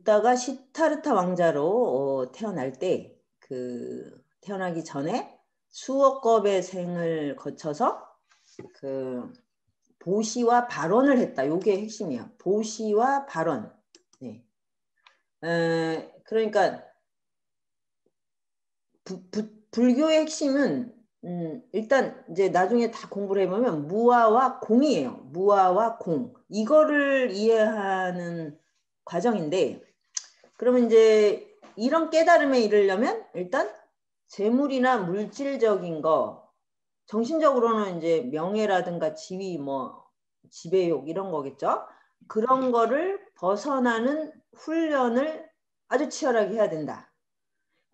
붓다가 시타르타 왕자로 태어날 때 태어나기 전에 수억 겁의 생을 거쳐서 보시와 발언을 했다. 요게 핵심이야. 보시와 발언. 네. 그러니까 불교의 핵심은 일단 이제 나중에 다 공부를 해보면 무아와 공이에요. 무아와 공. 이거를 이해하는 과정인데, 그러면 이제 이런 깨달음에 이르려면 일단 재물이나 물질적인 거, 정신적으로는 이제 명예라든가 지위, 뭐 지배욕 이런 거겠죠. 그런 거를 벗어나는 훈련을 아주 치열하게 해야 된다.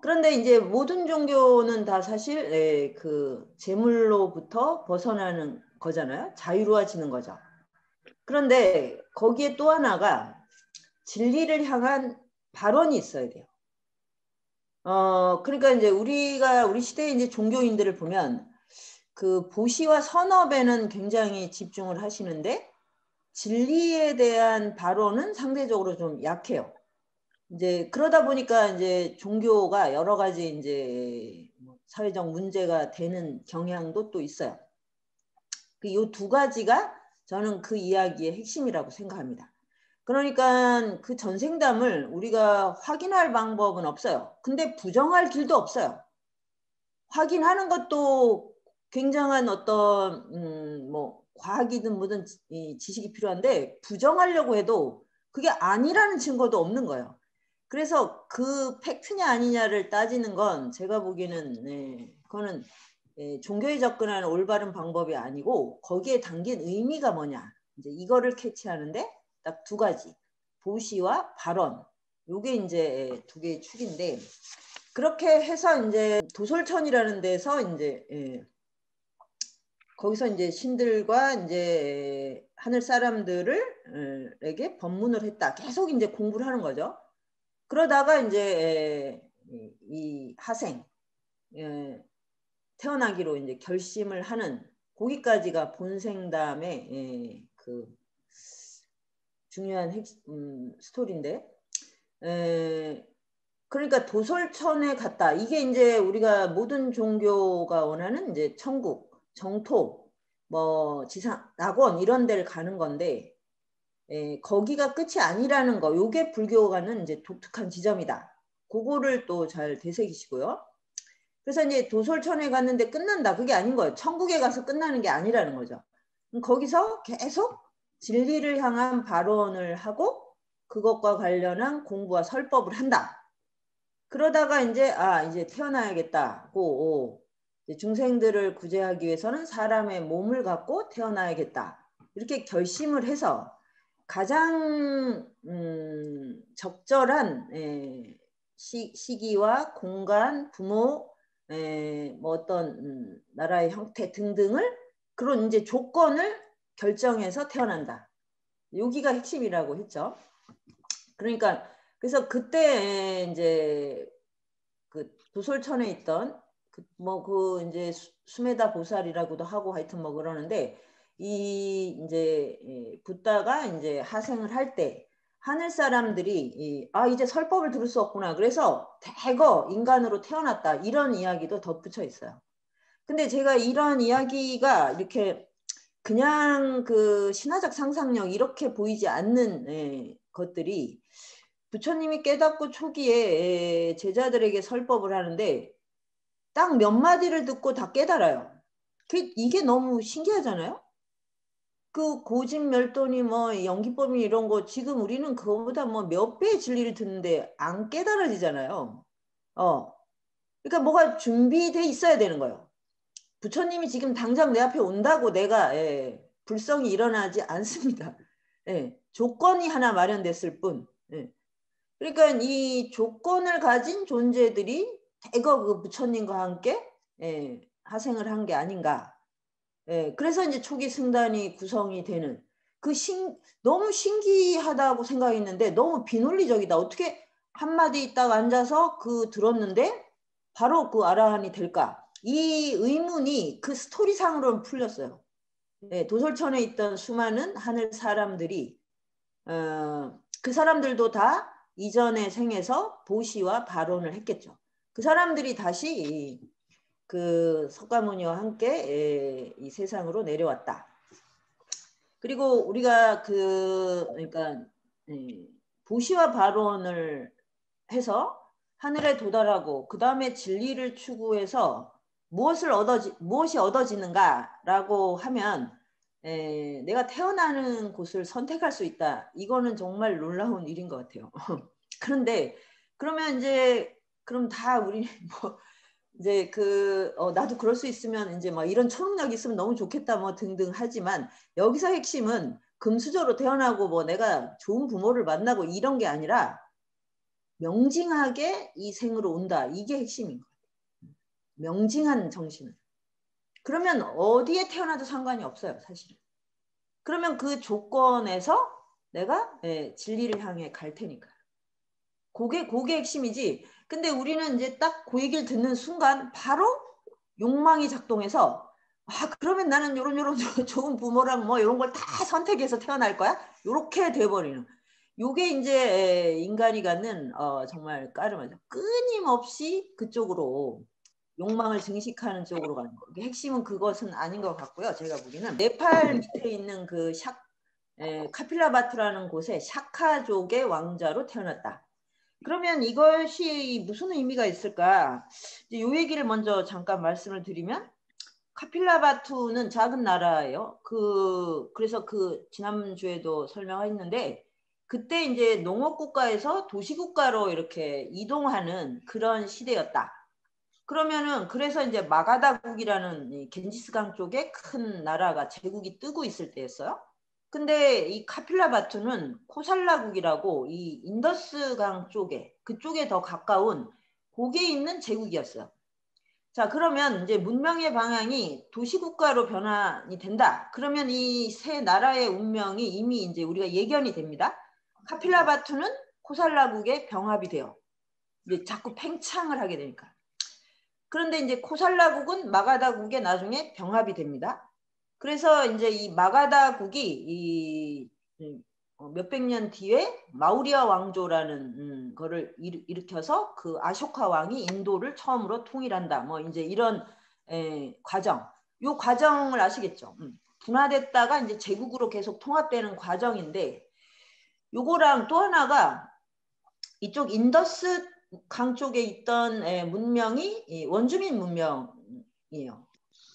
그런데 이제 모든 종교는 다 사실 그 재물로부터 벗어나는 거잖아요. 자유로워지는 거죠. 그런데 거기에 또 하나가 진리를 향한 발언이 있어야 돼요. 그러니까 이제 우리 시대의 이제 종교인들을 보면 그 보시와 선업에는 굉장히 집중을 하시는데 진리에 대한 발언은 상대적으로 좀 약해요. 이제 그러다 보니까 이제 종교가 여러 가지 이제 사회적 문제가 되는 경향도 또 있어요. 이 두 가지가 저는 그 이야기의 핵심이라고 생각합니다. 그러니까 그 전생담을 우리가 확인할 방법은 없어요. 근데 부정할 길도 없어요. 확인하는 것도 굉장한 어떤 뭐 과학이든 뭐든 지식이 필요한데 부정하려고 해도 그게 아니라는 증거도 없는 거예요. 그래서 그 팩트냐 아니냐를 따지는 건 제가 보기에는 그거는 종교에 접근하는 올바른 방법이 아니고 거기에 담긴 의미가 뭐냐 이제 이거를 캐치하는데 딱 두 가지 보시와 발언 요게 이제 두 개의 축인데 그렇게 해서 이제 도솔천이라는 데서 이제 거기서 이제 신들과 이제 하늘 사람들에게 법문을 했다. 계속 이제 공부를 하는 거죠. 그러다가 이제 이 하생 태어나기로 이제 결심을 하는 거기까지가 본생담의 그 중요한 스토리인데 그러니까 도솔천에 갔다. 이게 이제 우리가 모든 종교가 원하는 이제 천국, 정토, 뭐 지상, 낙원 이런 데를 가는 건데 거기가 끝이 아니라는 거. 요게 불교가는 이제 독특한 지점이다. 그거를 또 잘 되새기시고요. 그래서 이제 도솔천에 갔는데 끝난다. 그게 아닌 거예요. 천국에 가서 끝나는 게 아니라는 거죠. 거기서 계속 진리를 향한 발언을 하고 그것과 관련한 공부와 설법을 한다. 그러다가 이제 이제 태어나야겠다고 중생들을 구제하기 위해서는 사람의 몸을 갖고 태어나야겠다. 이렇게 결심을 해서 가장 적절한 시기와 공간, 부모, 뭐 어떤 나라의 형태 등등을 그런 이제 조건을 결정해서 태어난다. 여기가 핵심이라고 했죠. 그러니까 그래서 그때 이제 그 도솔천에 있던 그 이제 수메다 보살이라고도 하고 하여튼 뭐 그러는데 이 이제 붓다가 이제 하생을 할 때 하늘 사람들이 이제 설법을 들을 수 없구나. 그래서 대거 인간으로 태어났다. 이런 이야기도 덧붙여 있어요. 근데 제가 이런 이야기가 이렇게 그냥 그 신화적 상상력 이렇게 보이지 않는 것들이 부처님이 깨닫고 초기에 제자들에게 설법을 하는데 딱 몇 마디를 듣고 다 깨달아요. 이게 너무 신기하잖아요. 그 고집멸도니 뭐 연기법이 이런 거 지금 우리는 그거보다 뭐 몇 배의 진리를 듣는데 안 깨달아지잖아요. 그러니까 뭐가 준비돼 있어야 되는 거예요. 부처님이 지금 당장 내 앞에 온다고 내가 불성이 일어나지 않습니다. 조건이 하나 마련됐을 뿐. 그러니까 이 조건을 가진 존재들이 대거 그 부처님과 함께 하생을 한 게 아닌가. 그래서 이제 초기 승단이 구성이 되는 너무 신기하다고 생각했는데 너무 비논리적이다. 어떻게 한마디 있다가 앉아서 들었는데 바로 그 아라한이 될까? 이 의문이 그 스토리상으로는 풀렸어요. 도솔천에 있던 수많은 하늘 사람들이 그 사람들도 다 이전의 생에서 보시와 바론을 했겠죠. 그 사람들이 다시 그 석가모니와 함께 이 세상으로 내려왔다. 그리고 우리가 그러니까 보시와 바론을 해서 하늘에 도달하고 그 다음에 진리를 추구해서 무엇이 얻어지는가라고 하면 내가 태어나는 곳을 선택할 수 있다. 이거는 정말 놀라운 일인 것 같아요. 그런데 그러면 이제 그럼 다 우리 뭐 이제 나도 그럴 수 있으면 이제 막 이런 초능력이 있으면 너무 좋겠다 뭐 등등 하지만 여기서 핵심은 금수저로 태어나고 뭐 내가 좋은 부모를 만나고 이런 게 아니라 명징하게 이 생으로 온다. 이게 핵심인 거예요. 명징한 정신은. 그러면 어디에 태어나도 상관이 없어요. 사실은. 그러면 그 조건에서 내가 진리를 향해 갈 테니까. 그게 핵심이지. 근데 우리는 이제 딱 그 얘기를 듣는 순간 바로 욕망이 작동해서 그러면 나는 요런 좋은 부모랑 뭐 이런 걸 다 선택해서 태어날 거야? 요렇게 돼버리는. 요게 이제 인간이 갖는 정말 까르마죠. 끊임없이 그쪽으로 욕망을 증식하는 쪽으로 가는 거. 핵심은 그것은 아닌 것 같고요. 제가 보기에는 네팔 밑에 있는 그 카필라바트라는 곳에 샤카족의 왕자로 태어났다. 그러면 이것이 무슨 의미가 있을까? 이 얘기를 먼저 잠깐 말씀을 드리면 카필라바투는 작은 나라예요. 그래서 지난주에도 설명했는데 그때 이제 농업국가에서 도시국가로 이렇게 이동하는 그런 시대였다. 그러면은 그래서 이제 마가다국이라는 겐지스강 쪽에 큰 나라가 제국이 뜨고 있을 때였어요. 근데 이 카필라바투는 코살라국이라고 이 인더스강 쪽에 그쪽에 더 가까운 거기에 있는 제국이었어요. 자, 그러면 이제 문명의 방향이 도시국가로 변환이 된다. 그러면 이 세 나라의 운명이 이미 이제 우리가 예견이 됩니다. 카필라바투는 코살라국에 병합이 돼요. 이제 자꾸 팽창을 하게 되니까. 그런데 이제 코살라국은 마가다국에 나중에 병합이 됩니다. 그래서 이제 이 마가다국이 몇백 년 뒤에 마우리아 왕조라는 거를 일으켜서 그 아쇼카 왕이 인도를 처음으로 통일한다. 뭐 이제 이런 과정. 요 과정을 아시겠죠? 분화됐다가 이제 제국으로 계속 통합되는 과정인데 요거랑 또 하나가 이쪽 인더스 강 쪽에 있던 문명이 원주민 문명이에요.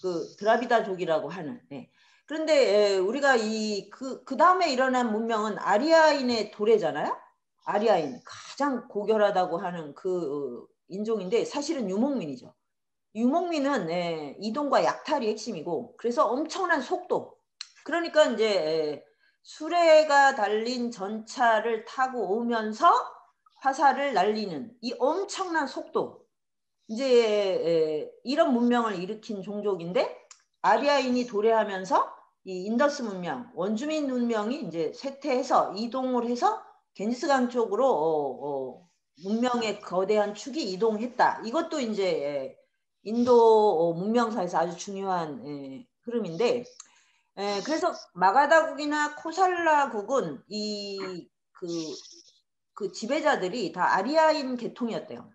그 드라비다족이라고 하는. 그런데 우리가 그 다음에 일어난 문명은 아리아인의 도래잖아요. 아리아인 가장 고결하다고 하는 그 인종인데 사실은 유목민이죠. 유목민은 이동과 약탈이 핵심이고 그래서 엄청난 속도. 그러니까 이제 수레가 달린 전차를 타고 오면서 화살을 날리는 이 엄청난 속도. 이제 이런 문명을 일으킨 종족인데 아리아인이 도래하면서 이 인더스 문명, 원주민 문명이 이제 쇠퇴해서 이동을 해서 겐지스강 쪽으로 문명의 거대한 축이 이동했다. 이것도 이제 인도 문명사에서 아주 중요한 흐름인데 그래서 마가다국이나 코살라국은 그 지배자들이 다 아리아인 계통이었대요.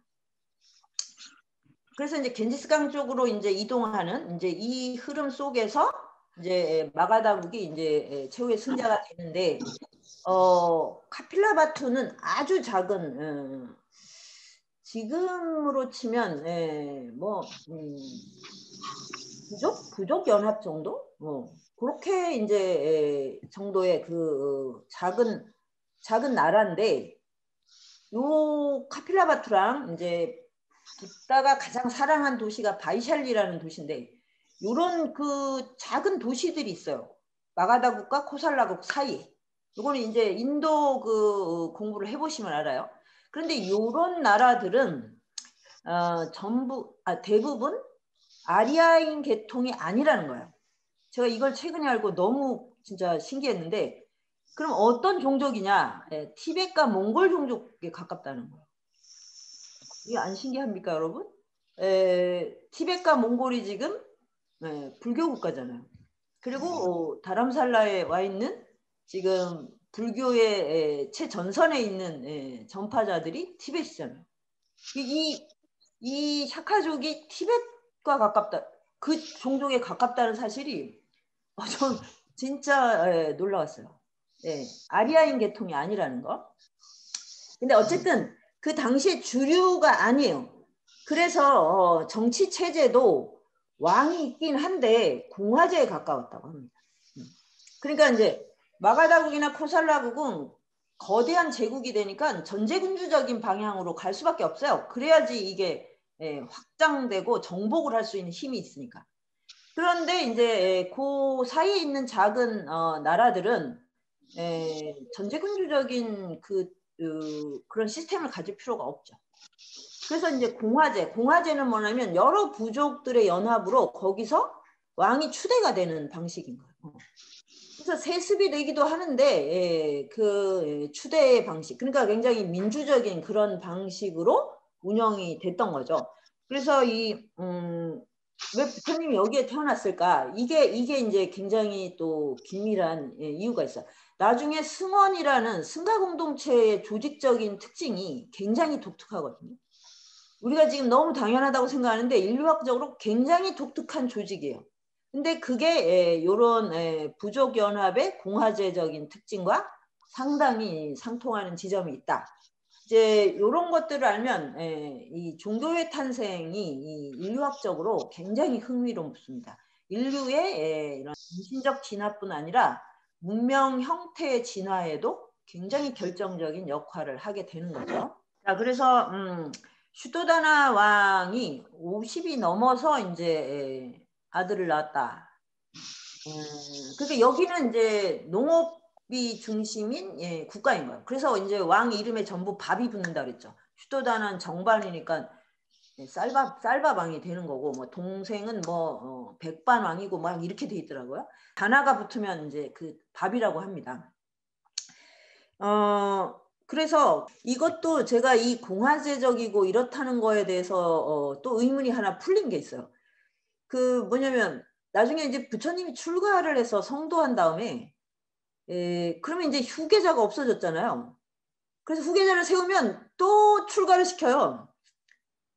그래서 이제 겐지스강 쪽으로 이제 이동하는 이제 이 흐름 속에서 이제 마가다국이 이제 최후의 승자가 되는데 카필라바투는 아주 작은 지금으로 치면 뭐 부족 연합 정도 그렇게 이제 정도의 그 작은 나라인데 요 카필라바투랑 이제 붓다가 가장 사랑한 도시가 바이샬리라는 도시인데 요런 그 작은 도시들이 있어요. 마가다국과 코살라국 사이. 요거는 이제 인도 그 공부를 해보시면 알아요. 그런데 요런 나라들은 대부분 아리아인 계통이 아니라는 거예요. 제가 이걸 최근에 알고 너무 진짜 신기했는데 그럼 어떤 종족이냐? 티벳과 몽골 종족에 가깝다는 거예요. 이게 안 신기합니까, 여러분? 티벳과 몽골이 지금 불교 국가잖아요. 그리고 다람살라에 와 있는 지금 불교의 최전선에 있는 전파자들이 티베트잖아요. 이 샤카족이 티베트과 가깝다. 그 종족에 가깝다는 사실이 전 진짜 놀라웠어요. 아리아인 계통이 아니라는 거. 근데 어쨌든 그 당시에 주류가 아니에요. 그래서 정치 체제도 왕이 있긴 한데 공화제에 가까웠다고 합니다. 그러니까 이제 마가다국이나 코살라국은 거대한 제국이 되니까 전제군주적인 방향으로 갈 수밖에 없어요. 그래야지 이게 확장되고 정복을 할 수 있는 힘이 있으니까. 그런데 이제 그 사이에 있는 작은 나라들은 전제군주적인 그런 시스템을 가질 필요가 없죠. 그래서 이제 공화제는 뭐냐면 여러 부족들의 연합으로 거기서 왕이 추대가 되는 방식인 거예요. 그래서 세습이 되기도 하는데 그 추대 방식, 그러니까 굉장히 민주적인 그런 방식으로 운영이 됐던 거죠. 그래서 왜 부처님이 여기에 태어났을까? 이게 이제 굉장히 또 긴밀한 이유가 있어요. 나중에 승원이라는 승가 공동체의 조직적인 특징이 굉장히 독특하거든요. 우리가 지금 너무 당연하다고 생각하는데 인류학적으로 굉장히 독특한 조직이에요. 근데 그게 이런 부족연합의 공화제적인 특징과 상당히 상통하는 지점이 있다. 이제 이런 것들을 알면 이 종교의 탄생이 이 인류학적으로 굉장히 흥미롭습니다. 인류의 이런 정신적 진화뿐 아니라 문명 형태의 진화에도 굉장히 결정적인 역할을 하게 되는 거죠. 자, 그래서 슈토다나 왕이 50이 넘어서 이제 아들을 낳았다. 그러니까 여기는 이제 농업이 중심인 국가인 거예요. 그래서 이제 왕 이름에 전부 밥이 붙는다 그랬죠. 슈토다나는 정반이니까 쌀밥왕이 되는 거고, 뭐 동생은 뭐 백반왕이고 막 이렇게 돼 있더라고요. 다나가 붙으면 이제 그 밥이라고 합니다. 그래서 이것도 제가 이 공화제적이고 이렇다는 거에 대해서 또 의문이 하나 풀린 게 있어요. 그 뭐냐면 나중에 이제 부처님이 출가를 해서 성도한 다음에 그러면 이제 후계자가 없어졌잖아요. 그래서 후계자를 세우면 또 출가를 시켜요.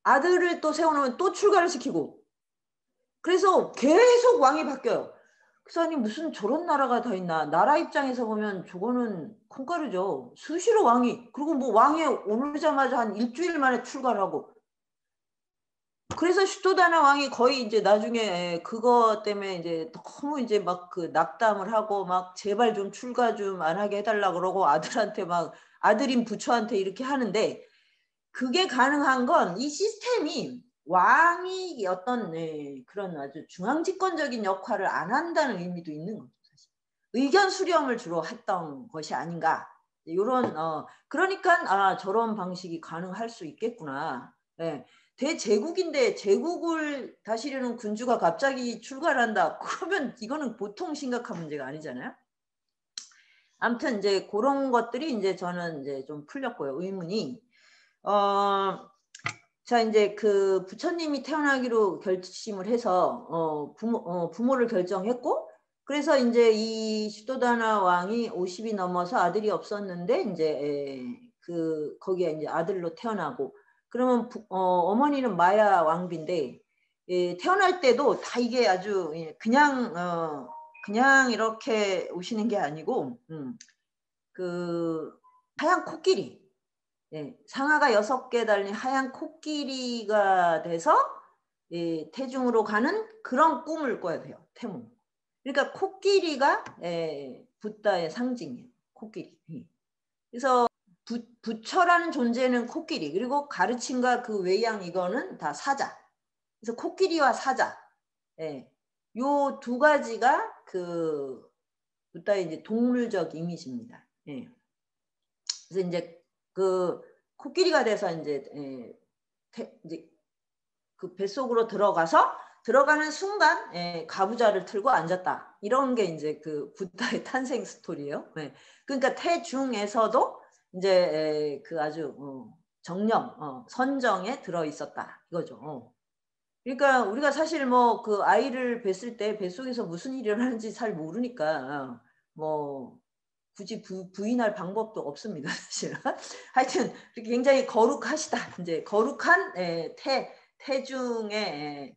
아들을 또 세워놓으면 또 출가를 시키고. 그래서 계속 왕이 바뀌어요. 그래서 아니 무슨 저런 나라가 다 있나. 나라 입장에서 보면 저거는 콩가루죠. 수시로 왕이. 그리고 뭐 왕에 오르자마자 한 일주일 만에 출가를 하고. 그래서 슈토다나 왕이 거의 이제 나중에 그거 때문에 이제 너무 이제 막 그 낙담을 하고 막 제발 좀 출가 좀 안 하게 해달라 그러고 아들한테 막 아들인 부처한테 이렇게 하는데 그게 가능한 건 이 시스템이 왕이 어떤 그런 아주 중앙집권적인 역할을 안 한다는 의미도 있는 거죠. 사실. 의견 수렴을 주로 했던 것이 아닌가. 이런 그러니까 저런 방식이 가능할 수 있겠구나. 네. 대제국인데 제국을 다스리는 군주가 갑자기 출가를 한다. 그러면 이거는 보통 심각한 문제가 아니잖아요. 아무튼 이제 그런 것들이 이제 저는 이제 좀 풀렸고요. 의문이. 자, 이제 그 부처님이 태어나기로 결심을 해서 부모를 결정했고, 그래서 이제 이 슈토다나 왕이 50이 넘어서 아들이 없었는데 이제 그 거기에 이제 아들로 태어나고, 그러면 어머니는 마야 왕비인데 태어날 때도 다 이게 아주 그냥 이렇게 오시는 게 아니고 그 하얀 코끼리. 상아가 6개 달린 하얀 코끼리가 돼서 태중으로 가는 그런 꿈을 꿔야 돼요. 태몽. 그러니까 코끼리가 붓다의 상징이에요. 코끼리. 그래서 부처라는 존재는 코끼리, 그리고 가르침과 그 외양 이거는 다 사자. 그래서 코끼리와 사자. 요 두 가지가 그 붓다의 이제 동물적 이미지입니다. 그래서 이제 그 코끼리가 돼서 이제 그 뱃속으로 들어가는 순간 가부좌를 틀고 앉았다. 이런 게 이제 그 붓다의 탄생 스토리예요. 그러니까 태중에서도 이제 그 아주 정령, 선정에 들어 있었다 이거죠. 그러니까 우리가 사실 뭐 그 아이를 뵀을 때 뱃속에서 무슨 일이 일어나는지 잘 모르니까 뭐 굳이 부인할 방법도 없습니다. 사실은. 하여튼 굉장히 거룩하시다. 이제 거룩한 태중의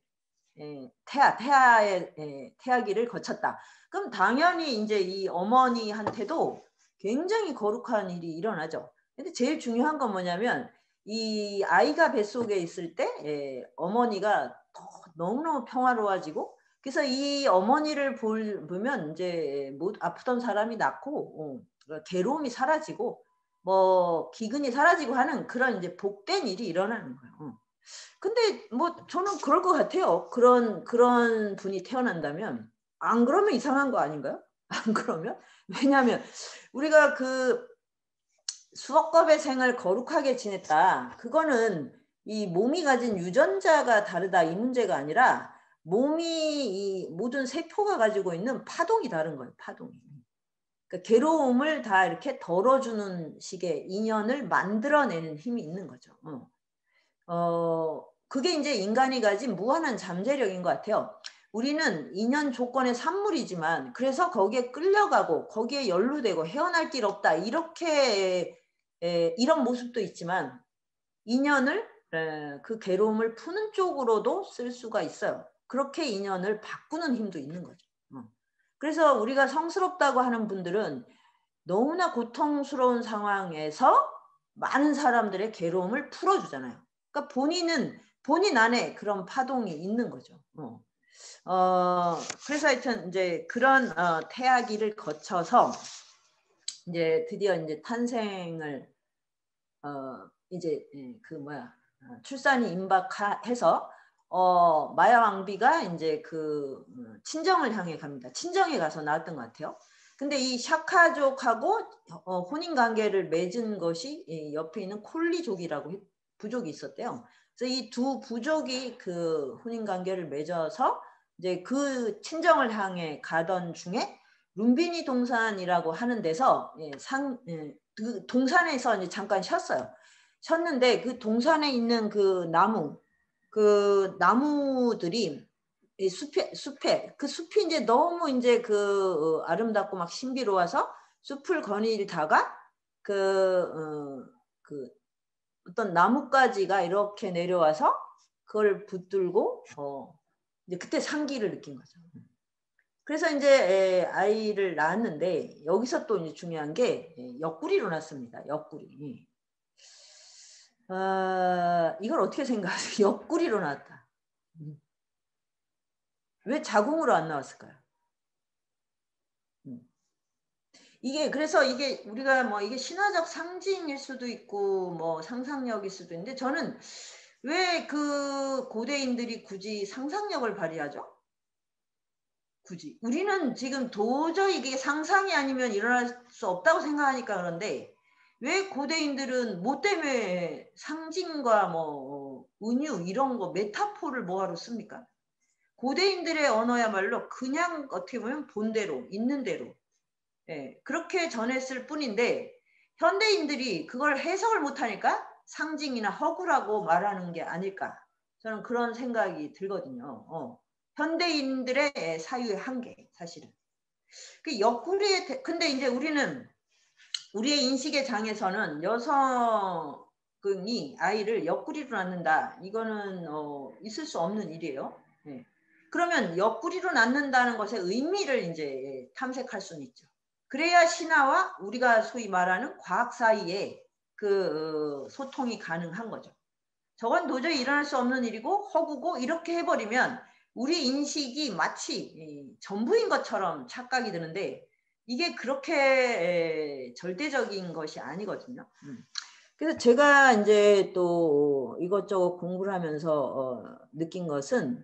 태아기를 거쳤다. 그럼 당연히 이제 이 어머니한테도 굉장히 거룩한 일이 일어나죠. 근데 제일 중요한 건 뭐냐면 이 아이가 뱃속에 있을 때 어머니가 너무너무 평화로워지고, 그래서 이 어머니를 보면 이제 아프던 사람이 낫고 괴로움이 사라지고 뭐 기근이 사라지고 하는 그런 이제 복된 일이 일어나는 거예요. 근데 뭐 저는 그럴 것 같아요. 그런 분이 태어난다면. 안 그러면 이상한 거 아닌가요? 안 그러면? 왜냐하면 우리가 그 수억겁의 생을 거룩하게 지냈다. 그거는 이 몸이 가진 유전자가 다르다 이 문제가 아니라 몸이 이 모든 세포가 가지고 있는 파동이 다른 거예요. 파동이. 그러니까 괴로움을 다 이렇게 덜어주는 식의 인연을 만들어내는 힘이 있는 거죠. 그게 이제 인간이 가진 무한한 잠재력인 것 같아요. 우리는 인연 조건의 산물이지만 그래서 거기에 끌려가고 거기에 연루되고 헤어날 길 없다 이렇게 이런 모습도 있지만 인연을 그 괴로움을 푸는 쪽으로도 쓸 수가 있어요. 그렇게 인연을 바꾸는 힘도 있는 거죠. 그래서 우리가 성스럽다고 하는 분들은 너무나 고통스러운 상황에서 많은 사람들의 괴로움을 풀어주잖아요. 그러니까 본인 안에 그런 파동이 있는 거죠. 그래서 하여튼 이제 그런 태아기를 거쳐서 이제 드디어 이제 탄생을 이제 출산이 임박해서 마야 왕비가 이제 그 친정을 향해 갑니다. 친정에 가서 낳았던 것 같아요. 근데 이 샤카족하고 혼인 관계를 맺은 것이 옆에 있는 콜리족이라고 부족이 있었대요. 그래서 이 두 부족이 그 혼인 관계를 맺어서 이제 그 친정을 향해 가던 중에 룸비니 동산이라고 하는 데서 그 동산에서 이제 잠깐 쉬었어요. 쉬었는데 그 동산에 있는 그 나무들이 이 숲에 그 숲이 이제 너무 이제 그 아름답고 막 신비로워서 숲을 거닐다가 그 어떤 나뭇가지가 이렇게 내려와서 그걸 붙들고 이제 그때 상기를 느낀 거죠. 그래서 이제 아이를 낳았는데 여기서 또 이제 중요한 게 옆구리로 낳습니다. 옆구리. 이걸 어떻게 생각하세요? 옆구리로 낳았다. 왜 자궁으로 안 나왔을까요? 그래서 이게 우리가 뭐 이게 신화적 상징일 수도 있고 뭐 상상력일 수도 있는데 저는 왜 그 고대인들이 굳이 상상력을 발휘하죠? 굳이. 우리는 지금 도저히 이게 상상이 아니면 일어날 수 없다고 생각하니까 그런데 왜 고대인들은 뭐 때문에 상징과 뭐 은유 이런 거 메타포를 뭐하러 씁니까? 고대인들의 언어야말로 그냥 어떻게 보면 본대로 있는 대로 그렇게 전했을 뿐인데 현대인들이 그걸 해석을 못하니까 상징이나 허구라고 말하는 게 아닐까 저는 그런 생각이 들거든요. 현대인들의 사유의 한계 사실은 그 옆구리에 근데 이제 우리의 인식의 장에서는 여성이 아이를 옆구리로 낳는다 이거는 있을 수 없는 일이에요. 그러면 옆구리로 낳는다는 것의 의미를 이제 탐색할 수는 있죠. 그래야 신화와 우리가 소위 말하는 과학 사이에 그 소통이 가능한 거죠. 저건 도저히 일어날 수 없는 일이고 허구고 이렇게 해버리면 우리 인식이 마치 전부인 것처럼 착각이 드는데 이게 그렇게 절대적인 것이 아니거든요. 그래서 제가 이제 또 이것저것 공부를 하면서 느낀 것은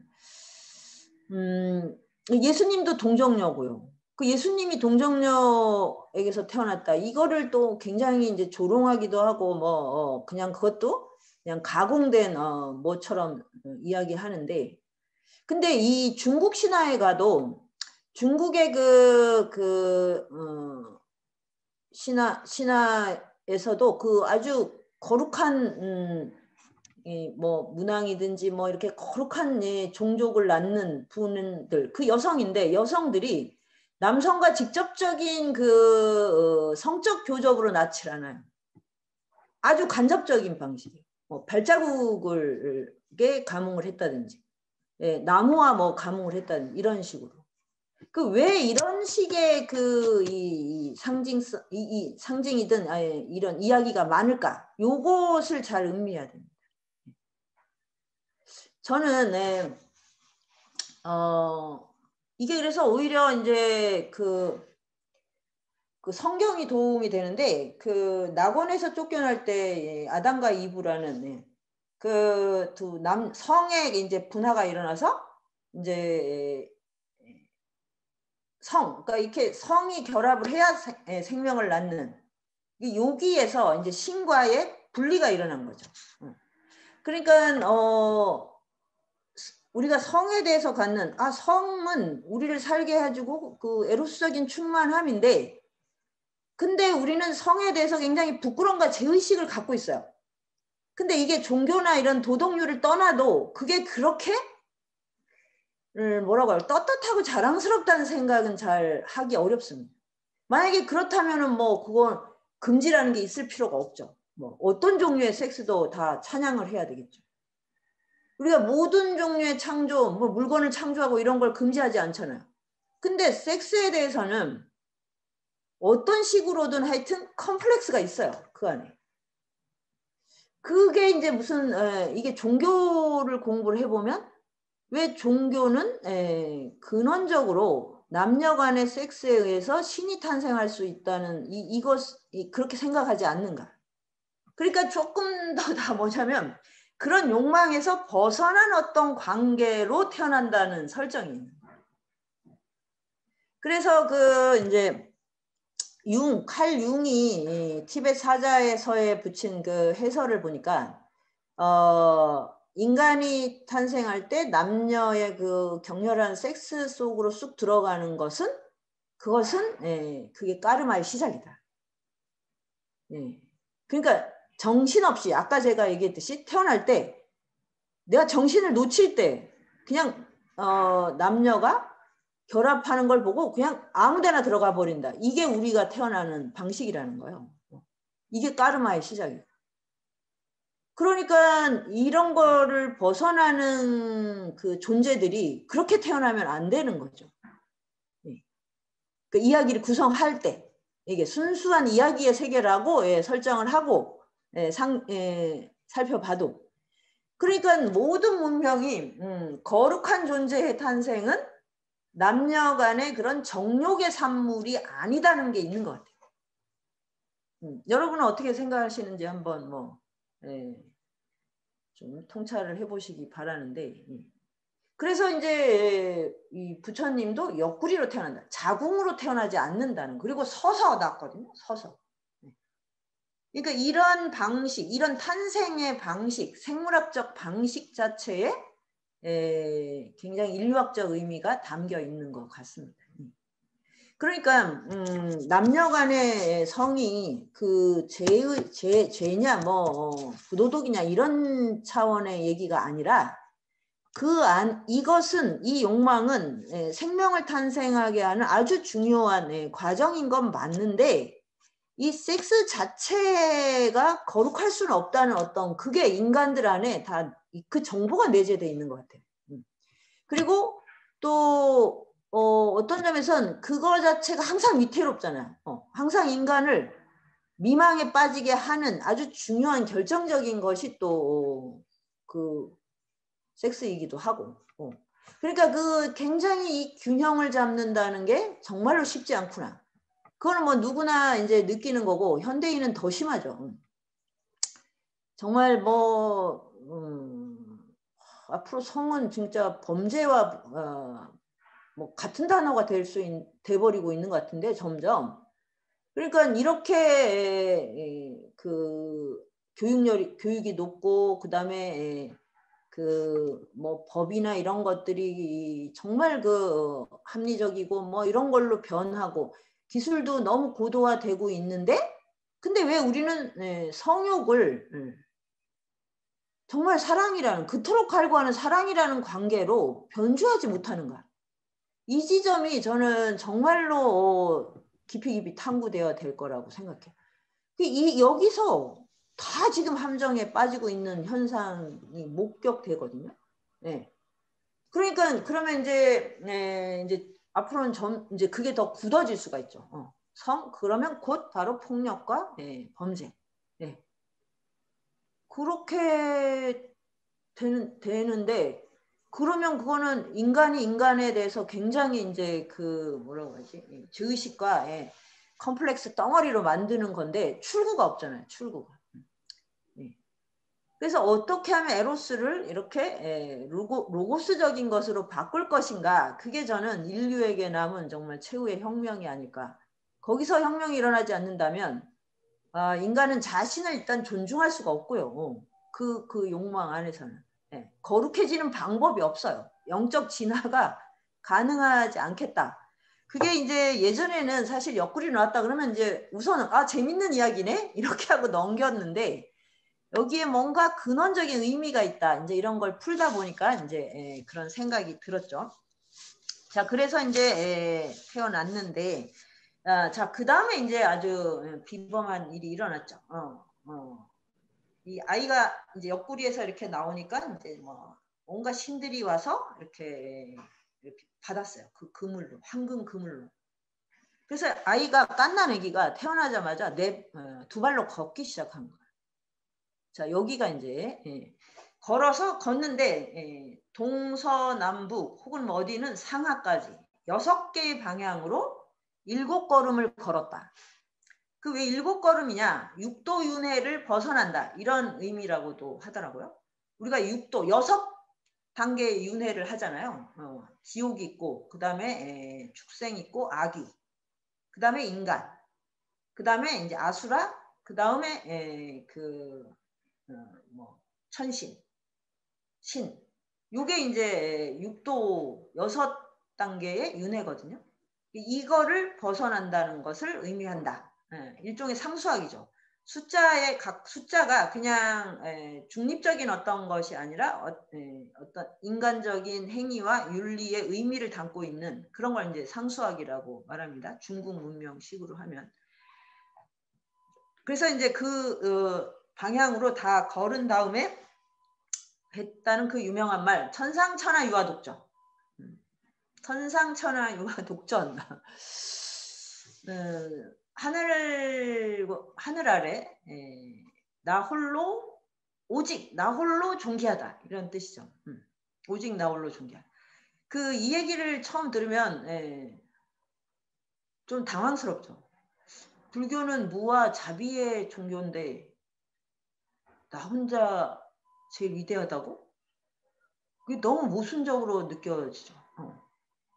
예수님도 동정녀고요. 그 예수님이 동정녀에게서 태어났다. 이거를 또 굉장히 이제 조롱하기도 하고 뭐 그냥 그것도 그냥 가공된 뭐처럼 이야기하는데 근데 이 중국 신화에 가도 중국의 신화에서도 그 아주 거룩한 뭐 문왕이든지 뭐 이렇게 거룩한 종족을 낳는 분들 그 여성인데 여성들이 남성과 직접적인 그 성적 교접으로 낳질 않아요. 아주 간접적인 방식이에요. 뭐 발자국을 감응을 했다든지, 예, 나무와 뭐 감응을 했다든지 이런 식으로. 그 왜 이런 식의 그 이 상징성, 이 상징이든 이런 이야기가 많을까? 요것을 잘 음미해야 됩니다. 저는 이게 그래서 오히려 이제 그 성경이 도움이 되는데, 그 낙원에서 쫓겨날 때 아담과 이브라는 그 두 성의 이제 분화가 일어나서 이제 그러니까 이렇게 성이 결합을 해야 생명을 낳는, 여기에서 이제 신과의 분리가 일어난 거죠. 그러니까 우리가 성에 대해서 갖는 성은 우리를 살게 해주고 그 에로스적인 충만함인데, 근데 우리는 성에 대해서 굉장히 부끄러움과 죄의식을 갖고 있어요. 근데 이게 종교나 이런 도덕률을 떠나도 그게 그렇게 뭐라고 할까, 떳떳하고 자랑스럽다는 생각은 잘 하기 어렵습니다. 만약에 그렇다면은 뭐 그건 금지라는 게 있을 필요가 없죠. 뭐 어떤 종류의 섹스도 다 찬양을 해야 되겠죠. 우리가 모든 종류의 창조, 뭐 물건을 창조하고 이런 걸 금지하지 않잖아요. 근데 섹스에 대해서는 어떤 식으로든 하여튼 컴플렉스가 있어요. 그 안에. 그게 이제 무슨 이게 종교를 공부를 해보면 왜 종교는 근원적으로 남녀 간의 섹스에 의해서 신이 탄생할 수 있다는 그렇게 생각하지 않는가. 그러니까 조금 더 뭐냐면 그런 욕망에서 벗어난 어떤 관계로 태어난다는 설정이에요. 그래서 그 이제 칼 융이 티벳 사자에서에 붙인 그 해설을 보니까 인간이 탄생할 때 남녀의 그 격렬한 섹스 속으로 쑥 들어가는 것은 그게 까르마의 시작이다. 그러니까 정신없이 아까 제가 얘기했듯이 태어날 때 내가 정신을 놓칠 때 그냥 남녀가 결합하는 걸 보고 그냥 아무데나 들어가 버린다. 이게 우리가 태어나는 방식이라는 거예요. 이게 까르마의 시작이에요. 그러니까 이런 거를 벗어나는 그 존재들이 그렇게 태어나면 안 되는 거죠. 그 이야기를 구성할 때 이게 순수한 이야기의 세계라고 설정을 하고 살펴봐도, 그러니까 모든 문명이 거룩한 존재의 탄생은 남녀 간의 그런 정욕의 산물이 아니다는 게 있는 것 같아요. 여러분은 어떻게 생각하시는지 한번 좀 통찰을 해보시기 바라는데, 그래서 이제 이 부처님도 옆구리로 태어난다. 자궁으로 태어나지 않는다는, 그리고 서서 낳았거든요. 서서. 그러니까 이런 방식, 이런 탄생의 방식, 생물학적 방식 자체에 굉장히 인류학적 의미가 담겨 있는 것 같습니다. 그러니까 남녀 간의 성이 그 죄냐 뭐 부도덕이냐 이런 차원의 얘기가 아니라 이것은, 이 욕망은 생명을 탄생하게 하는 아주 중요한 과정인 건 맞는데, 이 섹스 자체가 거룩할 수는 없다는 어떤 그게 인간들 안에 다 그 정보가 내재되어 있는 것 같아요. 그리고 또 어떤 점에선 그거 자체가 항상 위태롭잖아요. 항상 인간을 미망에 빠지게 하는 아주 중요한 결정적인 것이 또 그 섹스이기도 하고. 그러니까 그 굉장히 이 균형을 잡는다는 게 정말로 쉽지 않구나. 그거는 뭐 누구나 이제 느끼는 거고, 현대인은 더 심하죠. 정말 앞으로 성은 진짜 범죄와 뭐 같은 단어가 돼버리고 있는 것 같은데, 점점. 그러니까 이렇게 그 교육이 높고, 그 다음에 그 뭐 법이나 이런 것들이 정말 그 합리적이고 뭐 이런 걸로 변하고 기술도 너무 고도화되고 있는데, 근데 왜 우리는 성욕을 정말 사랑이라는, 그토록 갈구하는 사랑이라는 관계로 변주하지 못하는가. 이 지점이 저는 정말로 깊이 탐구되어야 될 거라고 생각해요. 여기서 다 지금 함정에 빠지고 있는 현상이 목격되거든요. 네. 그러니까 그러면 이제 앞으로는 이제 그게 더 굳어질 수가 있죠. 그러면 곧 바로 폭력과 범죄. 네. 그렇게 되는데 그러면 그거는 인간이 인간에 대해서 굉장히 이제 그 뭐라고 하지? 죄의식과 컴플렉스 덩어리로 만드는 건데 출구가 없잖아요. 출구가. 그래서 어떻게 하면 에로스를 이렇게 로고스적인 것으로 바꿀 것인가. 그게 저는 인류에게 남은 정말 최후의 혁명이 아닐까. 거기서 혁명이 일어나지 않는다면 인간은 자신을 일단 존중할 수가 없고요. 그 욕망 안에서는. 거룩해지는 방법이 없어요. 영적 진화가 가능하지 않겠다. 그게 이제 예전에는 사실 옆구리 나왔다 그러면 이제 우선은 재밌는 이야기네? 이렇게 하고 넘겼는데 여기에 뭔가 근원적인 의미가 있다. 이제 이런 걸 풀다 보니까 이제 그런 생각이 들었죠. 자, 그래서 이제 태어났는데, 자, 그 다음에 이제 아주 비범한 일이 일어났죠. 이 아이가 이제 옆구리에서 이렇게 나오니까 이제 뭐 온갖 신들이 와서 이렇게 받았어요. 그 그물로, 황금 그물로. 그래서 아이가 갓난 아기가 태어나자마자 두 발로 걷기 시작한 거예요. 자, 여기가 이제 걸어서 걷는데 동서남북 혹은 뭐 어디는 상하까지 6개의 방향으로 7걸음을 걸었다. 그 왜 7걸음이냐? 6도 윤회를 벗어난다. 이런 의미라고도 하더라고요. 우리가 6도, 6단계의 윤회를 하잖아요. 지옥이 있고, 그 다음에 축생 있고, 아기, 그 다음에 인간, 그 다음에 이제 아수라, 그 다음에 뭐 천신, 신. 요게 이제 6도 6단계의 윤회거든요. 이거를 벗어난다는 것을 의미한다. 일종의 상수학이죠. 각 숫자가 그냥 중립적인 어떤 것이 아니라 어떤 인간적인 행위와 윤리의 의미를 담고 있는 그런 걸 이제 상수학이라고 말합니다. 중국 문명식으로 하면. 그래서 이제 방향으로 다 걸은 다음에 했다는 그 유명한 말, 천상천하 유아독전. 천상천하 유아독전. 하늘 아래 오직 나 홀로 존귀하다 이런 뜻이죠. 오직 나 홀로 존귀하다. 이 얘기를 처음 들으면 좀 당황스럽죠. 불교는 무와 자비의 종교인데 나 혼자 제일 위대하다고? 그게 너무 모순적으로 느껴지죠.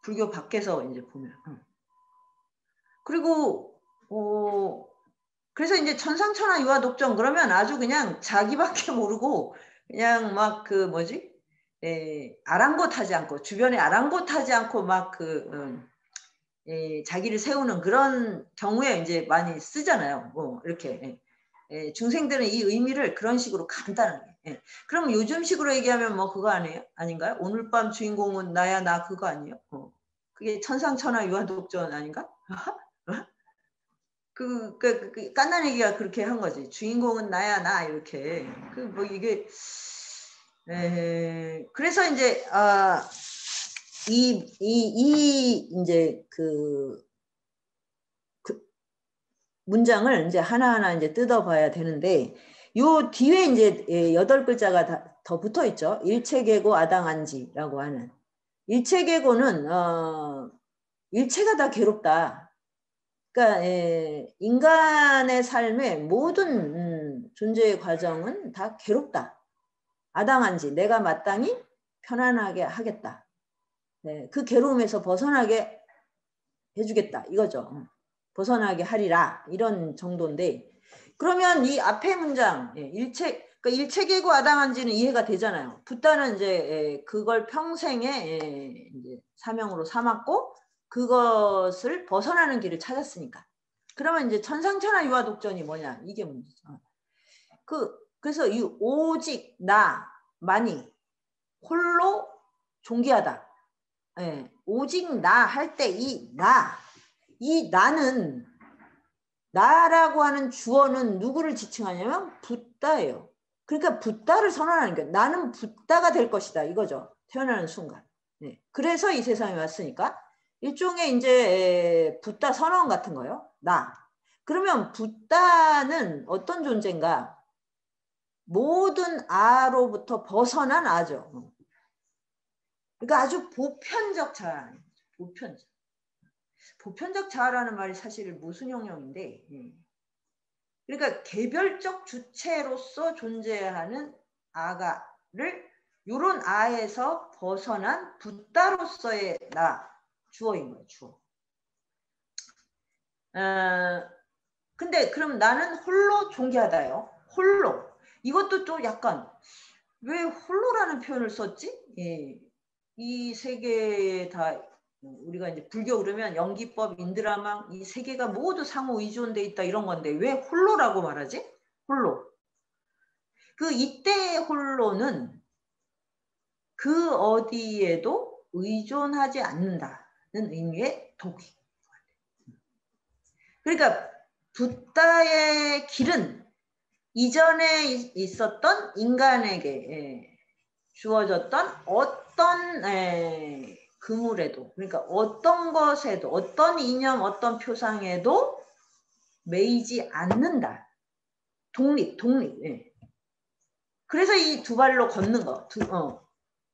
불교 밖에서 이제 보면. 그리고 그래서 이제 천상천하 유아독전 그러면 아주 그냥 자기밖에 모르고 그냥 막 아랑곳하지 않고 주변에 아랑곳하지 않고 막 자기를 세우는 그런 경우에 이제 많이 쓰잖아요. 이렇게 중생들은 이 의미를 그런 식으로 간단하게. 그럼 요즘식으로 얘기하면 뭐 그거 아닌가요? 오늘 밤 주인공은 나야 나 그거 아니에요? 그게 천상천하 유아독전 아닌가? 깐난 얘기가 그렇게 한 거지. 주인공은 나야 나 이렇게. 이게 그래서 이제 이제 그 문장을 이제 하나하나 이제 뜯어봐야 되는데 요 뒤에 이제 8글자가 더 붙어 있죠. 일체계고 아당한지라고 하는. 일체계고는 일체가 다 괴롭다. 그러니까 인간의 삶의 모든 존재의 과정은 다 괴롭다. 아당한지 내가 마땅히 편안하게 하겠다. 그 괴로움에서 벗어나게 해주겠다 이거죠. 벗어나게 하리라 이런 정도인데 그러면 이 앞에 문장 그러니까 일체계고 아당한지는 이해가 되잖아요. 붓다는 이제 그걸 평생의 이제 사명으로 삼았고 그것을 벗어나는 길을 찾았으니까. 그러면 이제 천상천하 유아독전이 뭐냐 이게 문제죠. 그래서 이 오직 나만이 홀로 존귀하다. 예, 오직 나 할 때 이 나는 나라고 하는 주어는 누구를 지칭하냐면 붓다예요. 그러니까 붓다를 선언하는 거예요. 나는 붓다가 될 것이다 이거죠. 태어나는 순간. 네. 그래서 이 세상에 왔으니까 일종의 이제 붓다 선언 같은 거예요. 나. 그러면 붓다는 어떤 존재인가? 모든 아로부터 벗어난 아죠. 그러니까 아주 보편적 자아. 보편적 자아라는 말이 사실 무슨 형용인데, 그러니까 개별적 주체로서 존재하는 아가를 이런 아에서 벗어난 붓다로서의 나, 주어인 거예요. 주어. 근데 그럼 나는 홀로 존귀하다요. 홀로. 이것도 또 약간 왜 홀로라는 표현을 썼지? 예. 이 세 개에 다 우리가 이제 불교 그러면 연기법, 인드라망 이 세 개가 모두 상호 의존돼 있다 이런 건데 왜 홀로라고 말하지? 홀로. 그 이때의 홀로는 그 어디에도 의존하지 않는다는 의미의 독이. 그러니까 붓다의 길은 이전에 있었던 인간에게 주어졌던 어떤 그물에도, 그러니까 어떤 것에도, 어떤 이념, 어떤 표상에도 매이지 않는다. 독립. 예. 그래서 이 두 발로 걷는 거.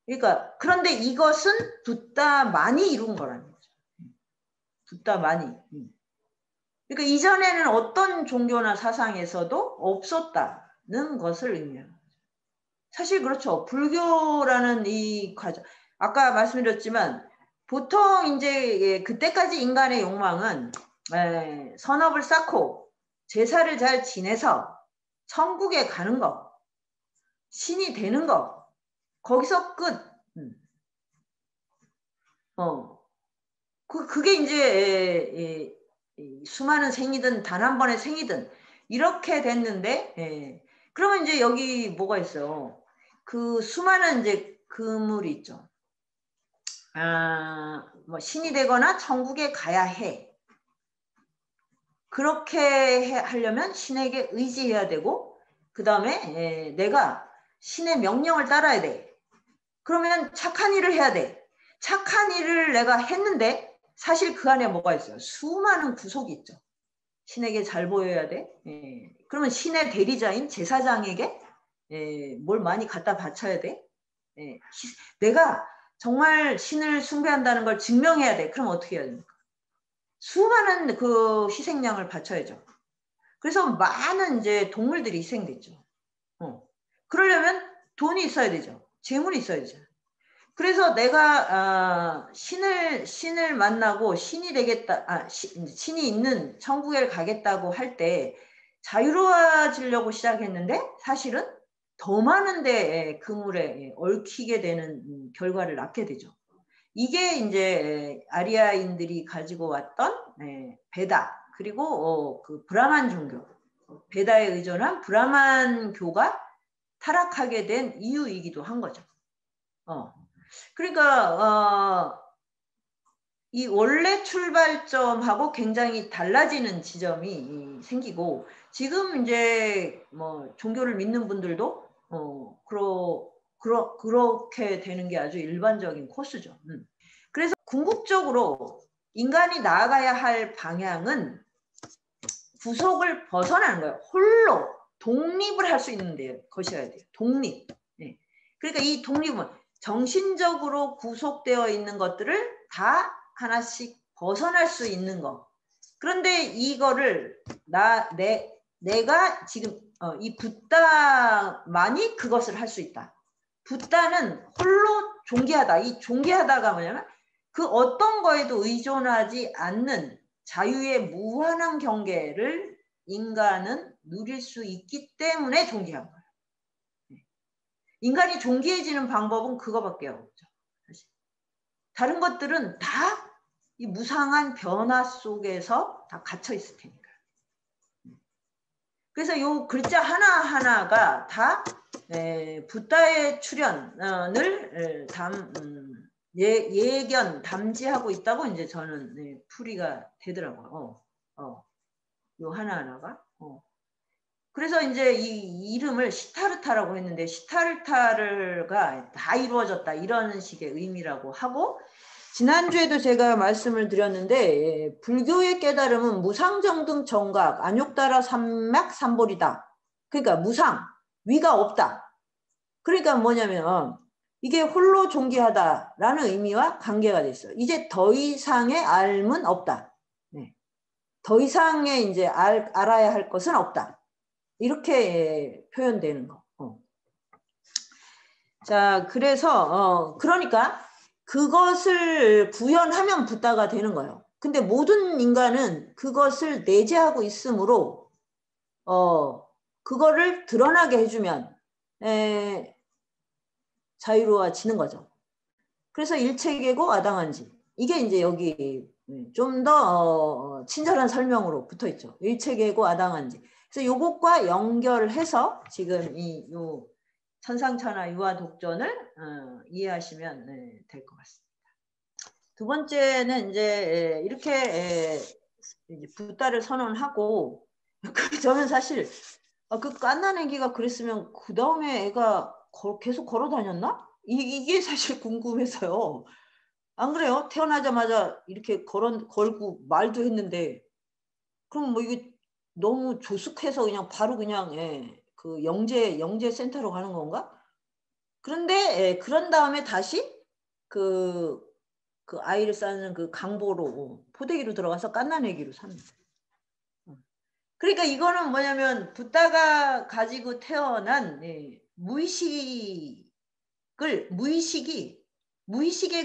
그러니까 그런데 이것은 붓다만이 이룬 거라는 거죠. 붓다만이. 그러니까 이전에는 어떤 종교나 사상에서도 없었다는 것을 의미하는 거죠. 사실 그렇죠. 불교라는 이 과정, 아까 말씀드렸지만 보통 이제 그때까지 인간의 욕망은 선업을 쌓고 제사를 잘 지내서 천국에 가는 거, 신이 되는 거, 거기서 끝. 그게 이제 수많은 생이든 단 한 번의 생이든 이렇게 됐는데, 그러면 이제 여기 뭐가 있어요? 그 수많은 이제 그물이 있죠. 뭐 신이 되거나 천국에 가야 해. 그렇게 하려면 신에게 의지해야 되고, 그 다음에 내가 신의 명령을 따라야 돼. 그러면 착한 일을 해야 돼. 착한 일을 내가 했는데 사실 그 안에 뭐가 있어요? 수많은 구속이 있죠. 신에게 잘 보여야 돼. 그러면 신의 대리자인 제사장에게 뭘 많이 갖다 바쳐야 돼. 내가 정말 신을 숭배한다는 걸 증명해야 돼. 그럼 어떻게 해야 됩니까? 수많은 그 희생양을 바쳐야죠. 그래서 많은 이제 동물들이 희생됐죠. 그러려면 돈이 있어야 되죠. 재물이 있어야 되죠. 그래서 내가 신을 만나고 신이 되겠다, 신이 있는 천국에 가겠다고 할 때 자유로워지려고 시작했는데 사실은 더 많은 데 그물에 얽히게 되는 결과를 낳게 되죠. 이게 이제 아리아인들이 가지고 왔던 베다, 그리고 그 브라만 종교, 베다에 의존한 브라만교가 타락하게 된 이유이기도 한 거죠. 그러니까 이 원래 출발점하고 굉장히 달라지는 지점이 생기고, 지금 이제 뭐 종교를 믿는 분들도 그렇게 되는 게 아주 일반적인 코스죠. 그래서 궁극적으로 인간이 나아가야 할 방향은 구속을 벗어나는 거예요. 홀로 독립을 할 수 있는 것이어야 돼요. 독립. 그러니까 이 독립은 정신적으로 구속되어 있는 것들을 다 하나씩 벗어날 수 있는 거. 그런데 이거를 내가 지금 이 붓다만이 그것을 할 수 있다. 붓다는 홀로 존귀하다. 이 존귀하다가 뭐냐면 그 어떤 거에도 의존하지 않는 자유의 무한한 경계를 인간은 누릴 수 있기 때문에 존귀한 거예요. 인간이 존귀해지는 방법은 그거밖에 없죠. 사실. 다른 것들은 다 이 무상한 변화 속에서 다 갇혀 있을 테니까. 그래서 요 글자 하나하나가 다 붓다의 출현을 예견 담지하고 있다고 이제 저는 네, 풀이가 되더라고요. 요 하나하나가. 그래서 이제 이 이름을 시타르타라고 했는데 시타르타가 다 이루어졌다 이런 식의 의미라고 하고 지난주에도 제가 말씀을 드렸는데 불교의 깨달음은 무상정등 정각 안욕따라 삼맥 삼볼이다. 그러니까 무상 위가 없다. 그러니까 뭐냐면 이게 홀로 존귀하다라는 의미와 관계가 돼 있어요. 이제 더 이상의 알은 없다. 네. 더 이상의 이제 알아야 할 것은 없다. 이렇게 표현되는 거. 자, 그래서 그러니까 그것을 구현하면 붓다가 되는 거예요. 근데 모든 인간은 그것을 내재하고 있으므로 그거를 드러나게 해주면 자유로워지는 거죠. 그래서 일체계고 아당한지 이게 이제 여기 좀 더 친절한 설명으로 붙어 있죠. 일체계고 아당한지. 그래서 요것과 연결해서 지금 요 천상천하 유아독전을 이해하시면 될 것 같습니다. 두 번째는 이제 이렇게 이제 붓다를 선언하고 저는 사실 그 깐난 애기가 그랬으면 그 다음에 애가 계속 걸어 다녔나? 이게 사실 궁금해서요. 안 그래요? 태어나자마자 이렇게 걸고 말도 했는데 그럼 뭐 이게 너무 조숙해서 그냥 바로 그냥 그 영재 센터로 가는 건가? 그런데 그런 다음에 다시 그 아이를 쌓는 그 강보로 포대기로 들어가서 깐난애기로 삽니다. 그러니까 이거는 뭐냐면 붓다가 가지고 태어난 무의식의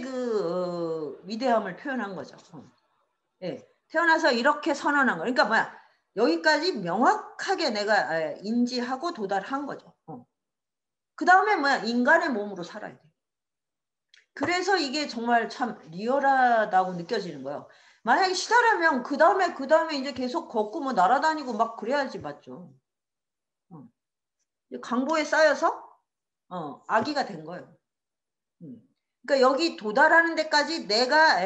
그 위대함을 표현한 거죠. 태어나서 이렇게 선언한 거. 그러니까 뭐야? 여기까지 명확하게 내가 인지하고 도달한 거죠. 그 다음에 뭐야? 인간의 몸으로 살아야 돼. 그래서 이게 정말 참 리얼하다고 느껴지는 거예요. 만약에 시다라면 그 다음에 이제 계속 걷고 뭐 날아다니고 막 그래야지 맞죠. 강보에 쌓여서 아기가 된 거예요. 그러니까 여기 도달하는 데까지 내가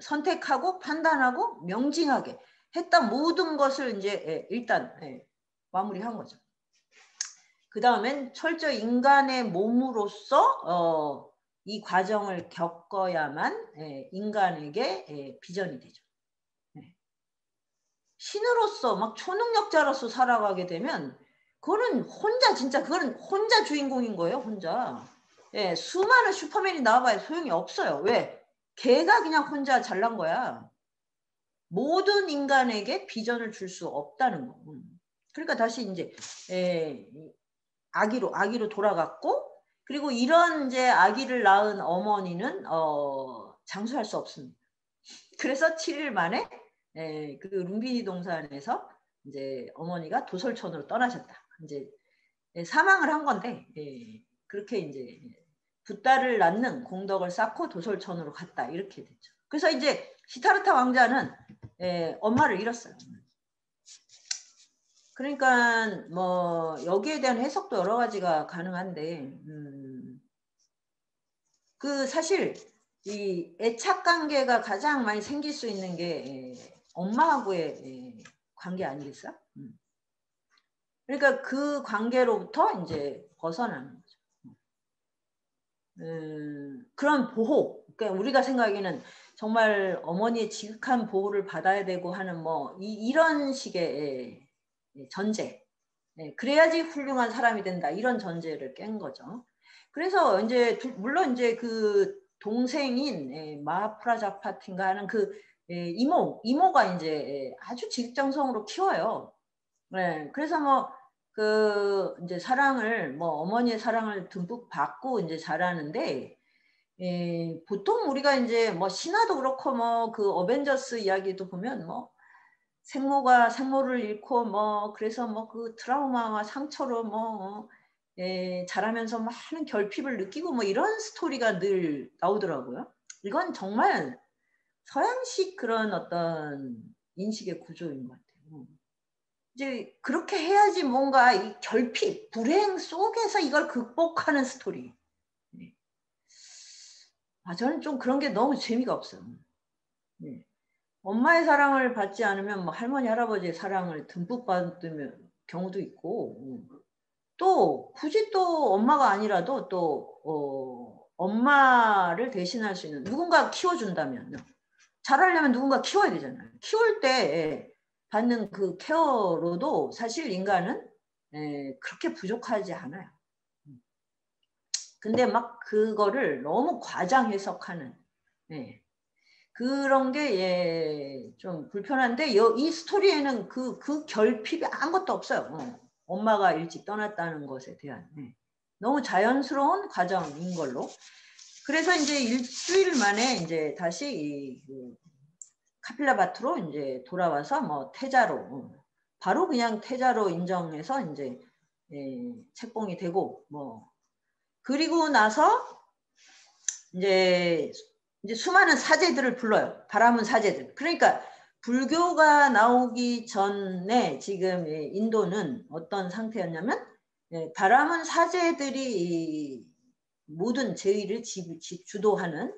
선택하고 판단하고 명징하게 했던 모든 것을 이제 일단 마무리한 거죠. 그 다음엔 철저히 인간의 몸으로서 이 과정을 겪어야만 인간에게 비전이 되죠. 신으로서 막 초능력자로서 살아가게 되면 그거는 혼자 주인공인 거예요. 혼자. 수많은 슈퍼맨이 나와봐야 소용이 없어요. 왜? 걔가 그냥 혼자 잘난 거야. 모든 인간에게 비전을 줄 수 없다는 거. 그러니까 다시 이제 아기로 돌아갔고, 그리고 이런 이제 아기를 낳은 어머니는 장수할 수 없습니다. 그래서 7일 만에 그 룸비니 동산에서 이제 어머니가 도솔천으로 떠나셨다. 이제 사망을 한 건데 그렇게 이제 붓다를 낳는 공덕을 쌓고 도솔천으로 갔다 이렇게 됐죠. 그래서 이제 시타르타 왕자는 엄마를 잃었어요. 그러니까 뭐 여기에 대한 해석도 여러 가지가 가능한데 그 사실 이 애착 관계가 가장 많이 생길 수 있는 게 엄마하고의 관계 아니겠어? 그러니까 그 관계로부터 이제 벗어나는 거죠. 그런 보호, 그러니까 우리가 생각하기에는 정말 어머니의 지극한 보호를 받아야 되고 하는 뭐 이런 식의 전제, 그래야지 훌륭한 사람이 된다 이런 전제를 깬 거죠. 그래서 이제 물론 이제 그 동생인 마하프라자파티인가 하는 그 이모가 이제 아주 직장성으로 키워요. 그래서 뭐 그 이제 사랑을 뭐 어머니의 사랑을 듬뿍 받고 이제 자라는데 보통 우리가 이제 뭐 신화도 그렇고 뭐 그 어벤져스 이야기도 보면 뭐 생모가 생모를 잃고 뭐 그래서 뭐 그 트라우마와 상처로 뭐 자라면서 많은 결핍을 느끼고 뭐 이런 스토리가 늘 나오더라고요. 이건 정말 서양식 그런 어떤 인식의 구조인 것 같아요. 이제 그렇게 해야지 뭔가 이 결핍, 불행 속에서 이걸 극복하는 스토리. 저는 좀 그런 게 너무 재미가 없어요. 네. 엄마의 사랑을 받지 않으면 뭐 할머니 할아버지의 사랑을 듬뿍 받는 경우도 있고, 또 굳이 또 엄마가 아니라도 또 엄마를 대신할 수 있는 누군가 키워준다면, 잘하려면 누군가 키워야 되잖아요. 키울 때 받는 그 케어로도 사실 인간은 그렇게 부족하지 않아요. 근데 막 그거를 너무 과장 해석하는 그런 게 좀 불편한데, 이 스토리에는 그 결핍이 아무것도 없어요. 엄마가 일찍 떠났다는 것에 대한 너무 자연스러운 과정인 걸로. 그래서 이제 일주일 만에 이제 다시 카필라바트로 이제 돌아와서 뭐 태자로 바로 그냥 태자로 인정해서 이제 책봉이 되고, 뭐 그리고 나서 이제 수많은 사제들을 불러요. 바라문 사제들. 그러니까 불교가 나오기 전에 지금 인도는 어떤 상태였냐면, 바라문 사제들이 모든 제의를 주도하는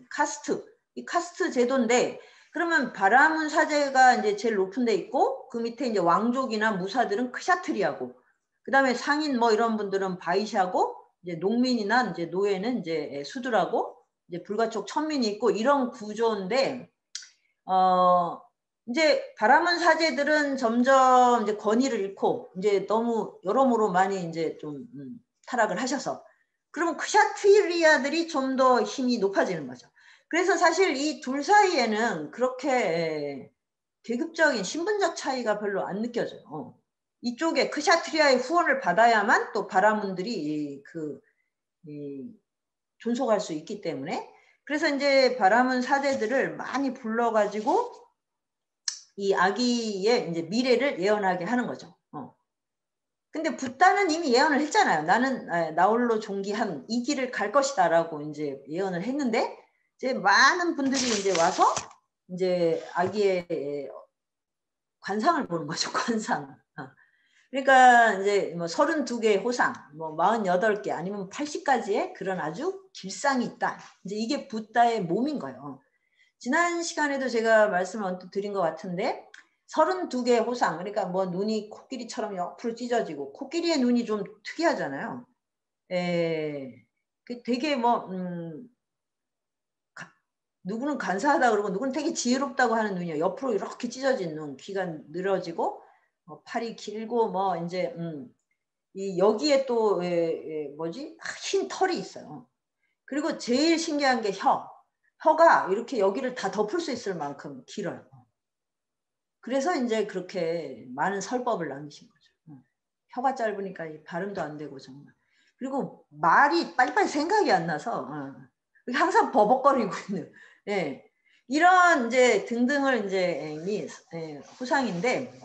카스트, 이 카스트 제도인데, 그러면 바라문 사제가 이제 제일 높은 데 있고, 그 밑에 이제 왕족이나 무사들은 크샤트리하고, 그 다음에 상인 뭐 이런 분들은 바이샤고, 이제 농민이나 이제 노예는 이제 수두라고, 이제 불가촉 천민이 있고, 이런 구조인데, 이제 바라문 사제들은 점점 이제 권위를 잃고, 이제 너무 여러모로 많이 이제 좀 타락을 하셔서, 그러면 크샤트리아들이 좀 더 힘이 높아지는 거죠. 그래서 사실 이 둘 사이에는 그렇게 계급적인 신분적 차이가 별로 안 느껴져요. 이쪽에 크샤트리아의 후원을 받아야만 또 바라문들이 존속할 수 있기 때문에, 그래서 이제 바라문 사제들을 많이 불러가지고 이 아기의 이제 미래를 예언하게 하는 거죠. 근데 붓다는 이미 예언을 했잖아요. 나는 나홀로 종기한 이 길을 갈 것이다라고 이제 예언을 했는데, 이제 많은 분들이 이제 와서 이제 아기의 관상을 보는 거죠. 관상. 그러니까 이제 뭐 32개의 호상, 뭐 48개 아니면 80가지의 그런 아주 길상이 있다. 이제 이게 붓다의 몸인 거예요. 지난 시간에도 제가 말씀을 언뜻 드린 것 같은데, 32개의 호상, 그러니까 뭐 눈이 코끼리처럼 옆으로 찢어지고, 코끼리의 눈이 좀 특이하잖아요. 되게 뭐 누구는 간사하다 그러고 누구는 되게 지혜롭다고 하는 눈이요. 옆으로 이렇게 찢어진 눈, 귀가 늘어지고 팔이 길고 뭐 이제 이 여기에 또 뭐지? 흰 털이 있어요. 그리고 제일 신기한 게 혀가 이렇게 여기를 다 덮을 수 있을 만큼 길어요. 그래서 이제 그렇게 많은 설법을 남기신 거죠. 혀가 짧으니까 발음도 안 되고 정말. 그리고 말이 빨리빨리 생각이 안 나서 항상 버벅거리고 있는 이런 이제 등등을 이제 후상인데,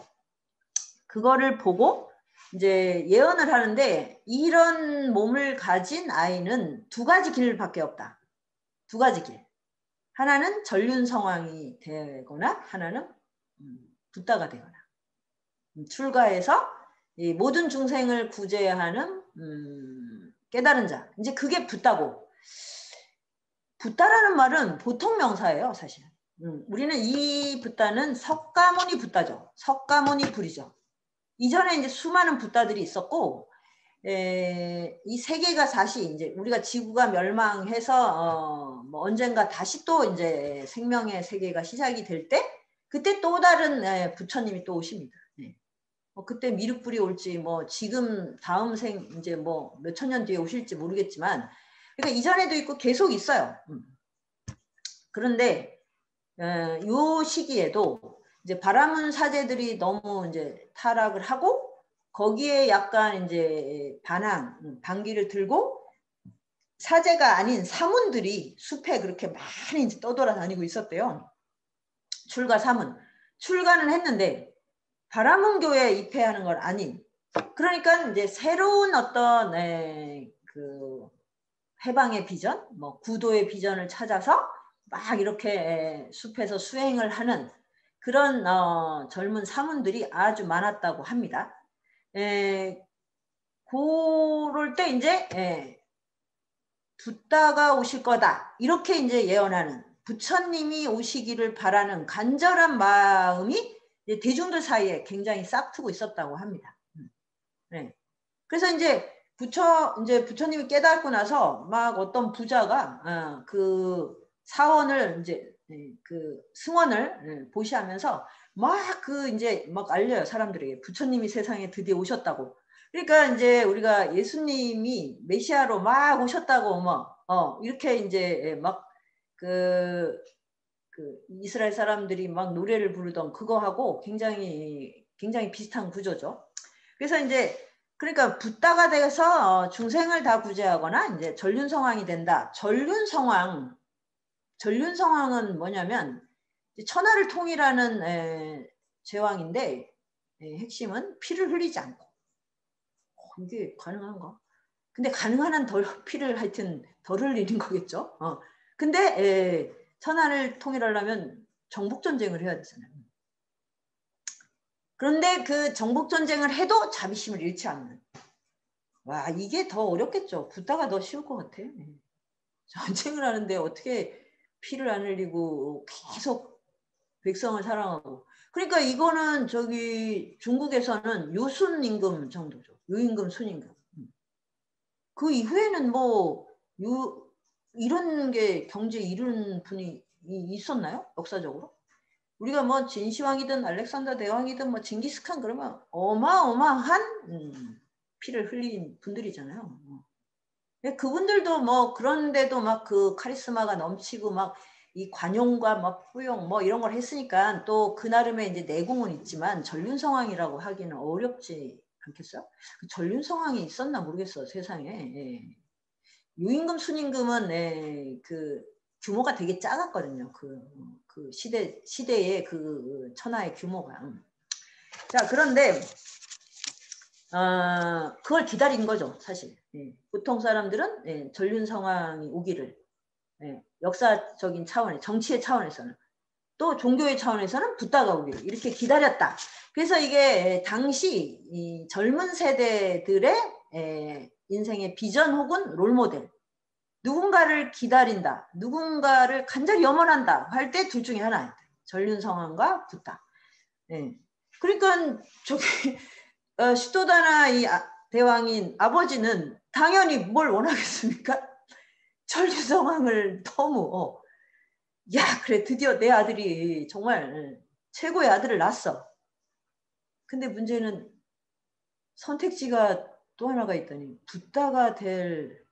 그거를 보고 이제 예언을 하는데, 이런 몸을 가진 아이는 두 가지 길밖에 없다. 두 가지 길. 하나는 전륜성왕이 되거나 하나는 붓다가 되거나, 출가해서 이 모든 중생을 구제하는 깨달은 자. 이제 그게 붓다고. 붓다라는 말은 보통 명사예요, 사실. 우리는 이 붓다는 석가모니 붓다죠. 석가모니 불이죠. 이전에 이제 수많은 붓다들이 있었고, 이 세계가 다시 이제 우리가 지구가 멸망해서 뭐 언젠가 다시 또 이제 생명의 세계가 시작이 될 때, 그때 또 다른 부처님이 또 오십니다. 그때 미륵불이 올지 뭐 지금 다음 이제 뭐 몇천 년 뒤에 오실지 모르겠지만, 그러니까 이전에도 있고 계속 있어요. 그런데 요 시기에도 이제 바라문 사제들이 너무 이제 타락을 하고, 거기에 약간 이제 반기를 들고 사제가 아닌 사문들이 숲에 그렇게 많이 이제 떠돌아다니고 있었대요. 출가는 했는데 바라문교에 입회하는 건 아닌, 그러니까 이제 새로운 어떤 그 해방의 비전, 뭐 구도의 비전을 찾아서 막 이렇게 숲에서 수행을 하는 그런 젊은 사문들이 아주 많았다고 합니다. 그럴 때 이제 붓다가 오실 거다. 이렇게 이제 예언하는, 부처님이 오시기를 바라는 간절한 마음이 대중들 사이에 굉장히 싹트고 있었다고 합니다. 네. 그래서 이제 부처님이 깨닫고 나서 막 어떤 부자가 그 사원을 이제 그 승원을 보시하면서 막 이제 막 알려요, 사람들에게. 부처님이 세상에 드디어 오셨다고. 그러니까 이제 우리가 예수님이 메시아로 막 오셨다고 이렇게 이제 막 그 이스라엘 사람들이 막 노래를 부르던 그거하고 굉장히 비슷한 구조죠. 그래서 이제 그러니까 붓다가 돼서 중생을 다 구제하거나 이제 전륜성왕이 된다. 전륜성왕은 뭐냐면 천하를 통일하는 제왕인데 핵심은 피를 흘리지 않고. 이게 가능한가? 근데 가능한 한 덜 피를 하여튼 덜 흘리는 거겠죠. 근데 천하를 통일하려면 정복전쟁을 해야 되잖아요. 그런데 그 정복전쟁을 해도 자비심을 잃지 않는. 와, 이게 더 어렵겠죠. 붓다가 더 쉬울 것 같아. 전쟁을 하는데 어떻게 피를 안 흘리고 계속 백성을 사랑하고. 그러니까 이거는 저기 중국에서는 유순임금 정도죠. 유임금, 순임금. 그 이후에는 이런 게 경제에 이른 분이 있었나요? 역사적으로? 우리가 뭐 진시황이든 알렉산더 대왕이든 뭐 징기스칸 그러면 어마어마한 피를 흘린 분들이잖아요. 그분들도 뭐 그런데도 막 그 카리스마가 넘치고 막 이 관용과 막 후용 뭐 이런 걸 했으니까 또 그 나름의 이제 내공은 있지만 전륜성왕이라고 하기는 어렵지 않겠어요? 전륜성왕이 있었나 모르겠어, 세상에. 유임금, 순임금은 그 규모가 되게 작았거든요. 그 시대의 그 천하의 규모가. 자, 그런데 그걸 기다린 거죠, 사실. 보통 사람들은 전륜성왕이 오기를 역사적인 차원에, 정치의 차원에서는, 또 종교의 차원에서는 붓다가 오기를 이렇게 기다렸다. 그래서 이게 당시 이 젊은 세대들의 인생의 비전 혹은 롤모델, 누군가를 기다린다, 누군가를 간절히 염원한다 할 때 둘 중에 하나예요. 전륜성왕과 붓다. 그러니까 저기 시토다나 이 대왕인 아버지는 당연히 뭘 원하겠습니까? 전륜성왕을 너무 야, 그래, 드디어 내 아들이 정말 최고의 아들을 낳았어. 근데 문제는 선택지가 또 하나가 있다니, 붓다가 될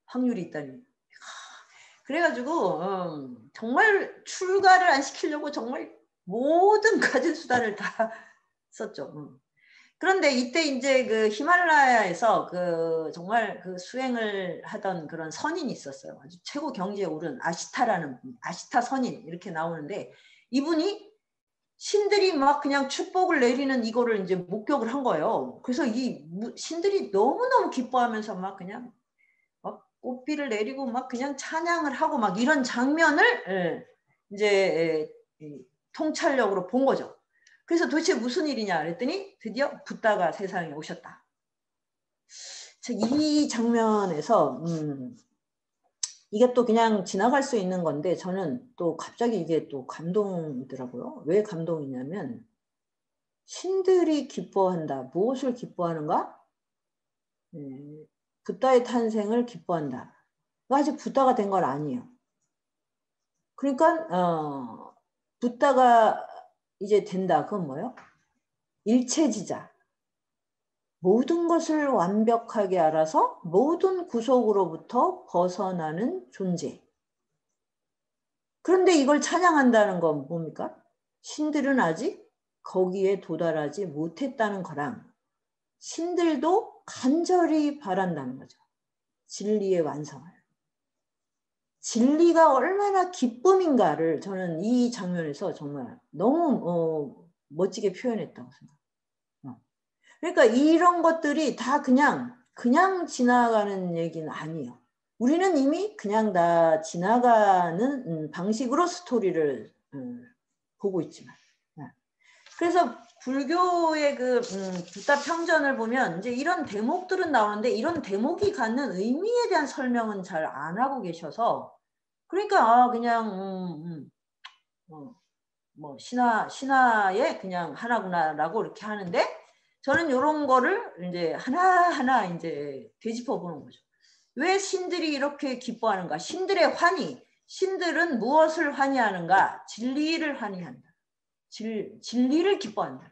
확률이 있다니. 그래가지고 정말 출가를 안 시키려고 정말 모든 가진 수단을 다 썼죠. 그런데 이때 이제 그 히말라야에서 그 정말 그 수행을 하던 그런 선인이 있었어요. 아주 최고 경지에 오른 아시타라는 분, 아시타 선인 이렇게 나오는데, 이분이 신들이 막 그냥 축복을 내리는 이거를 이제 목격을 한 거예요. 그래서 이 신들이 너무너무 기뻐하면서 막 그냥 막 꽃비를 내리고 막 그냥 찬양을 하고 막 이런 장면을 이제 통찰력으로 본 거죠. 그래서 도대체 무슨 일이냐 그랬더니 드디어 붓다가 세상에 오셨다. 이 장면에서 이게 또 그냥 지나갈 수 있는 건데 저는 또 갑자기 이게 또 감동이더라고요. 왜 감동이냐면 신들이 기뻐한다. 무엇을 기뻐하는가? 붓다의 탄생을 기뻐한다. 아직 붓다가 된 건 아니에요. 그러니까 붓다가 이제 된다. 그건 뭐예요? 일체지자. 모든 것을 완벽하게 알아서 모든 구속으로부터 벗어나는 존재. 그런데 이걸 찬양한다는 건 뭡니까? 신들은 아직 거기에 도달하지 못했다는 거랑 신들도 간절히 바란다는 거죠. 진리의 완성을. 진리가 얼마나 기쁨인가를 저는 이 장면에서 정말 너무 멋지게 표현했다고 생각해요. 그러니까 이런 것들이 다 그냥 지나가는 얘기는 아니에요. 우리는 이미 그냥 다 지나가는 방식으로 스토리를 보고 있지만. 그래서 불교의 그 붓다 평전을 보면 이제 이런 대목들은 나오는데 이런 대목이 갖는 의미에 대한 설명은 잘 안 하고 계셔서 그러니까 그냥 뭐 신화의 그냥 하나구나라고 이렇게 하는데 저는 이런 거를 이제 하나하나 이제 되짚어 보는 거죠. 왜 신들이 이렇게 기뻐하는가? 신들의 환희. 신들은 무엇을 환희하는가? 진리를 환희한다. 진리를 기뻐한다.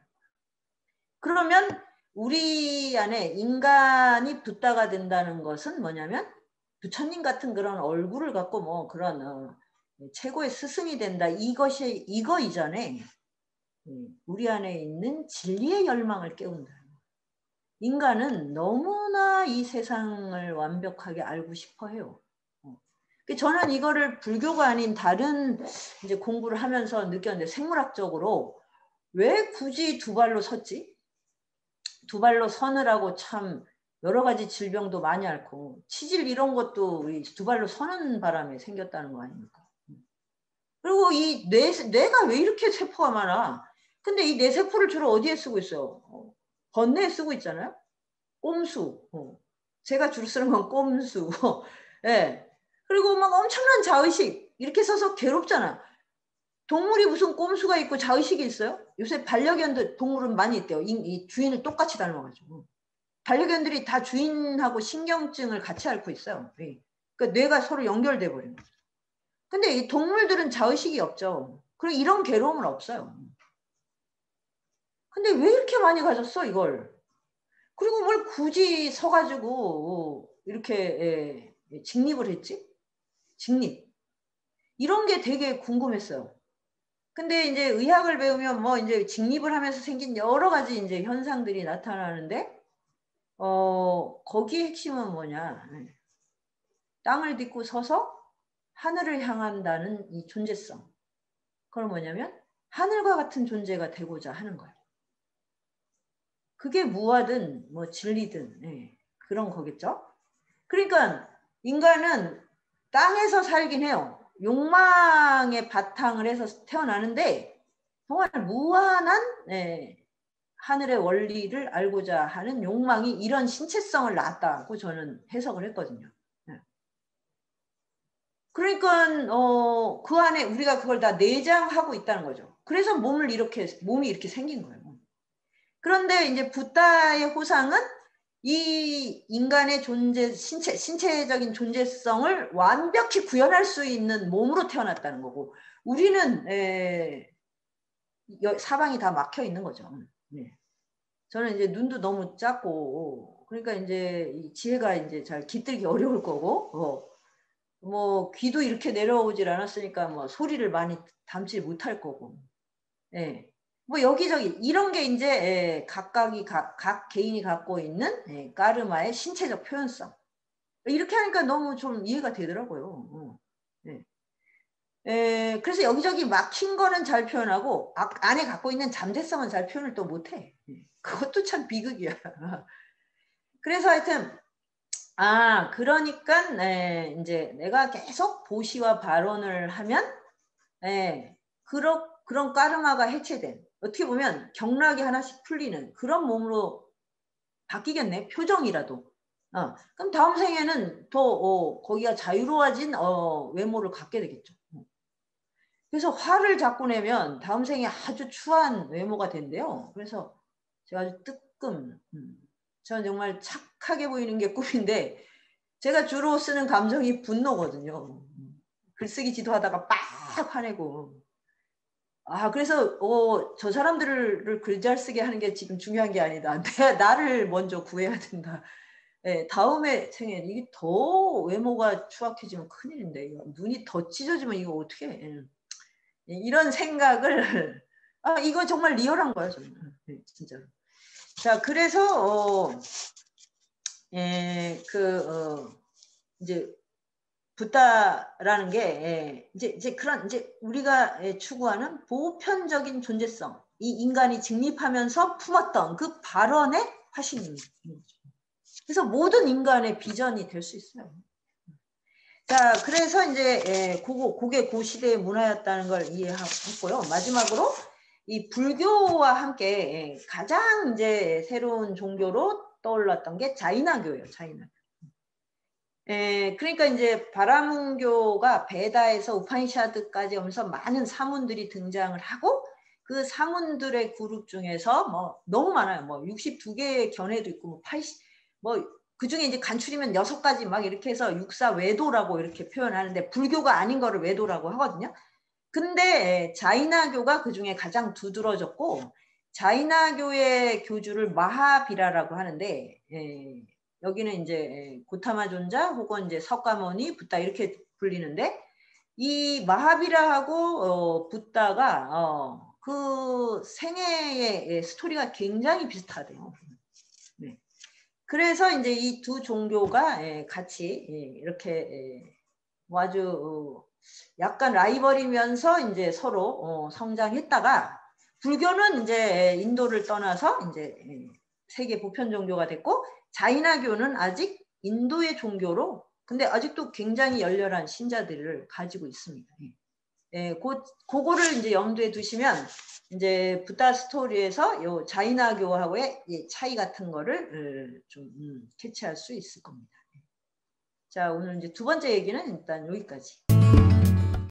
그러면 우리 안에 인간이 붓다가 된다는 것은 뭐냐면 부처님 같은 그런 얼굴을 갖고 뭐 그런 최고의 스승이 된다. 이거 이전에 우리 안에 있는 진리의 열망을 깨운다. 인간은 너무나 이 세상을 완벽하게 알고 싶어 해요. 저는 이거를 불교가 아닌 다른 이제 공부를 하면서 느꼈는데 생물학적으로 왜 굳이 두 발로 섰지? 두 발로 서느라고 참 여러 가지 질병도 많이 앓고 치질 이런 것도 두 발로 서는 바람에 생겼다는 거 아닙니까? 그리고 이 뇌가 왜 이렇게 세포가 많아? 근데 이 뇌세포를 주로 어디에 쓰고 있어요? 번뇌에 쓰고 있잖아요. 꼼수. 제가 주로 쓰는 건 꼼수. 예. 그리고 막 엄청난 자의식 이렇게 써서 괴롭잖아. 동물이 무슨 꼼수가 있고 자의식이 있어요? 요새 반려견들 동물은 많이 있대요. 이 주인을 똑같이 닮아가지고. 반려견들이 다 주인하고 신경증을 같이 앓고 있어요. 그러니까 뇌가 서로 연결돼 버린 거죠. 근데 이 동물들은 자의식이 없죠. 그리고 이런 괴로움은 없어요. 근데 왜 이렇게 많이 가졌어 이걸? 그리고 뭘 굳이 서가지고 이렇게 직립을 했지? 직립. 이런 게 되게 궁금했어요. 근데 이제 의학을 배우면 뭐 이제 직립을 하면서 생긴 여러 가지 이제 현상들이 나타나는데, 거기에 핵심은 뭐냐. 땅을 딛고 서서 하늘을 향한다는 이 존재성. 그건 뭐냐면 하늘과 같은 존재가 되고자 하는 거예요. 그게 무화든 뭐 진리든 그런 거겠죠. 그러니까 인간은 땅에서 살긴 해요. 욕망의 바탕을 해서 태어나는데 정말 무한한 하늘의 원리를 알고자 하는 욕망이 이런 신체성을 낳았다고 저는 해석을 했거든요. 그러니까 그 안에 우리가 그걸 다 내장하고 있다는 거죠. 그래서 몸이 이렇게 생긴 거예요. 그런데 이제 붓다의 호상은 이 인간의 신체적인 존재성을 완벽히 구현할 수 있는 몸으로 태어났다는 거고, 우리는 사방이 다 막혀 있는 거죠. 저는 이제 눈도 너무 작고, 그러니까 이제 지혜가 이제 잘 깃들기 어려울 거고, 뭐 귀도 이렇게 내려오질 않았으니까 뭐 소리를 많이 담지 못할 거고, 뭐 여기저기 이런 게 이제 각 개인이 갖고 있는 까르마의 신체적 표현성. 이렇게 하니까 너무 좀 이해가 되더라고요. 그래서 여기저기 막힌 거는 잘 표현하고 안에 갖고 있는 잠재성은 잘 표현을 또 못해. 그것도 참 비극이야. 그래서 하여튼 그러니까 이제 내가 계속 보시와 발언을 하면 그런 까르마가 해체된, 어떻게 보면 경락이 하나씩 풀리는 그런 몸으로 바뀌겠네. 표정이라도. 그럼 다음 생에는 더 거기가 자유로워진 외모를 갖게 되겠죠. 그래서 화를 자꾸 내면 다음 생에 아주 추한 외모가 된대요. 그래서 제가 아주 뜨끔, 저는 정말 착하게 보이는 게 꿈인데 제가 주로 쓰는 감정이 분노거든요. 글쓰기 지도하다가 빡 화내고. 그래서 저 사람들을 글 잘 쓰게 하는 게 지금 중요한 게 아니다. 나를 먼저 구해야 된다. 다음에 생에 이게 더 외모가 추악해지면 큰일인데, 눈이 더 찢어지면 이거 어떻게 해. 이런 생각을 이거 정말 리얼한 거야 저는. 진짜로. 자, 그래서 이제 붓다라는 게 이제 그런 이제 우리가 추구하는 보편적인 존재성, 이 인간이 직립하면서 품었던 그 발언의 화신입니다. 그래서 모든 인간의 비전이 될 수 있어요. 자, 그래서 이제 그게 그 시대의 문화였다는 걸 이해했고요. 마지막으로 이 불교와 함께 가장 이제 새로운 종교로 떠올랐던 게 자이나교예요. 자이나교. 그러니까 이제 바라문교가 베다에서 우파니샤드까지 오면서 많은 사문들이 등장을 하고 그 사문들의 그룹 중에서 뭐 너무 많아요. 뭐 62개의 견해도 있고 뭐 80, 뭐 그중에 이제 간추리면 6가지 막 이렇게 해서 육사외도라고 이렇게 표현하는데 불교가 아닌 거를 외도라고 하거든요. 근데 자이나교가 그중에 가장 두드러졌고 자이나교의 교주를 마하비라라고 하는데 여기는 이제 고타마 존자 혹은 이제 석가모니, 붓다 이렇게 불리는데 이 마하비라하고 붓다가 그 생애의 스토리가 굉장히 비슷하대요. 네. 그래서 이제 이 두 종교가 같이 이렇게 아주 약간 라이벌이면서 이제 서로 성장했다가 불교는 이제 인도를 떠나서 이제 세계 보편 종교가 됐고 자이나교는 아직 인도의 종교로 근데 아직도 굉장히 열렬한 신자들을 가지고 있습니다. 그거를 이제 염두에 두시면 이제 부다 스토리에서 요 자이나교하고의 차이 같은 거를 좀 캐치할 수 있을 겁니다. 자, 오늘 이제 두 번째 얘기는 일단 여기까지.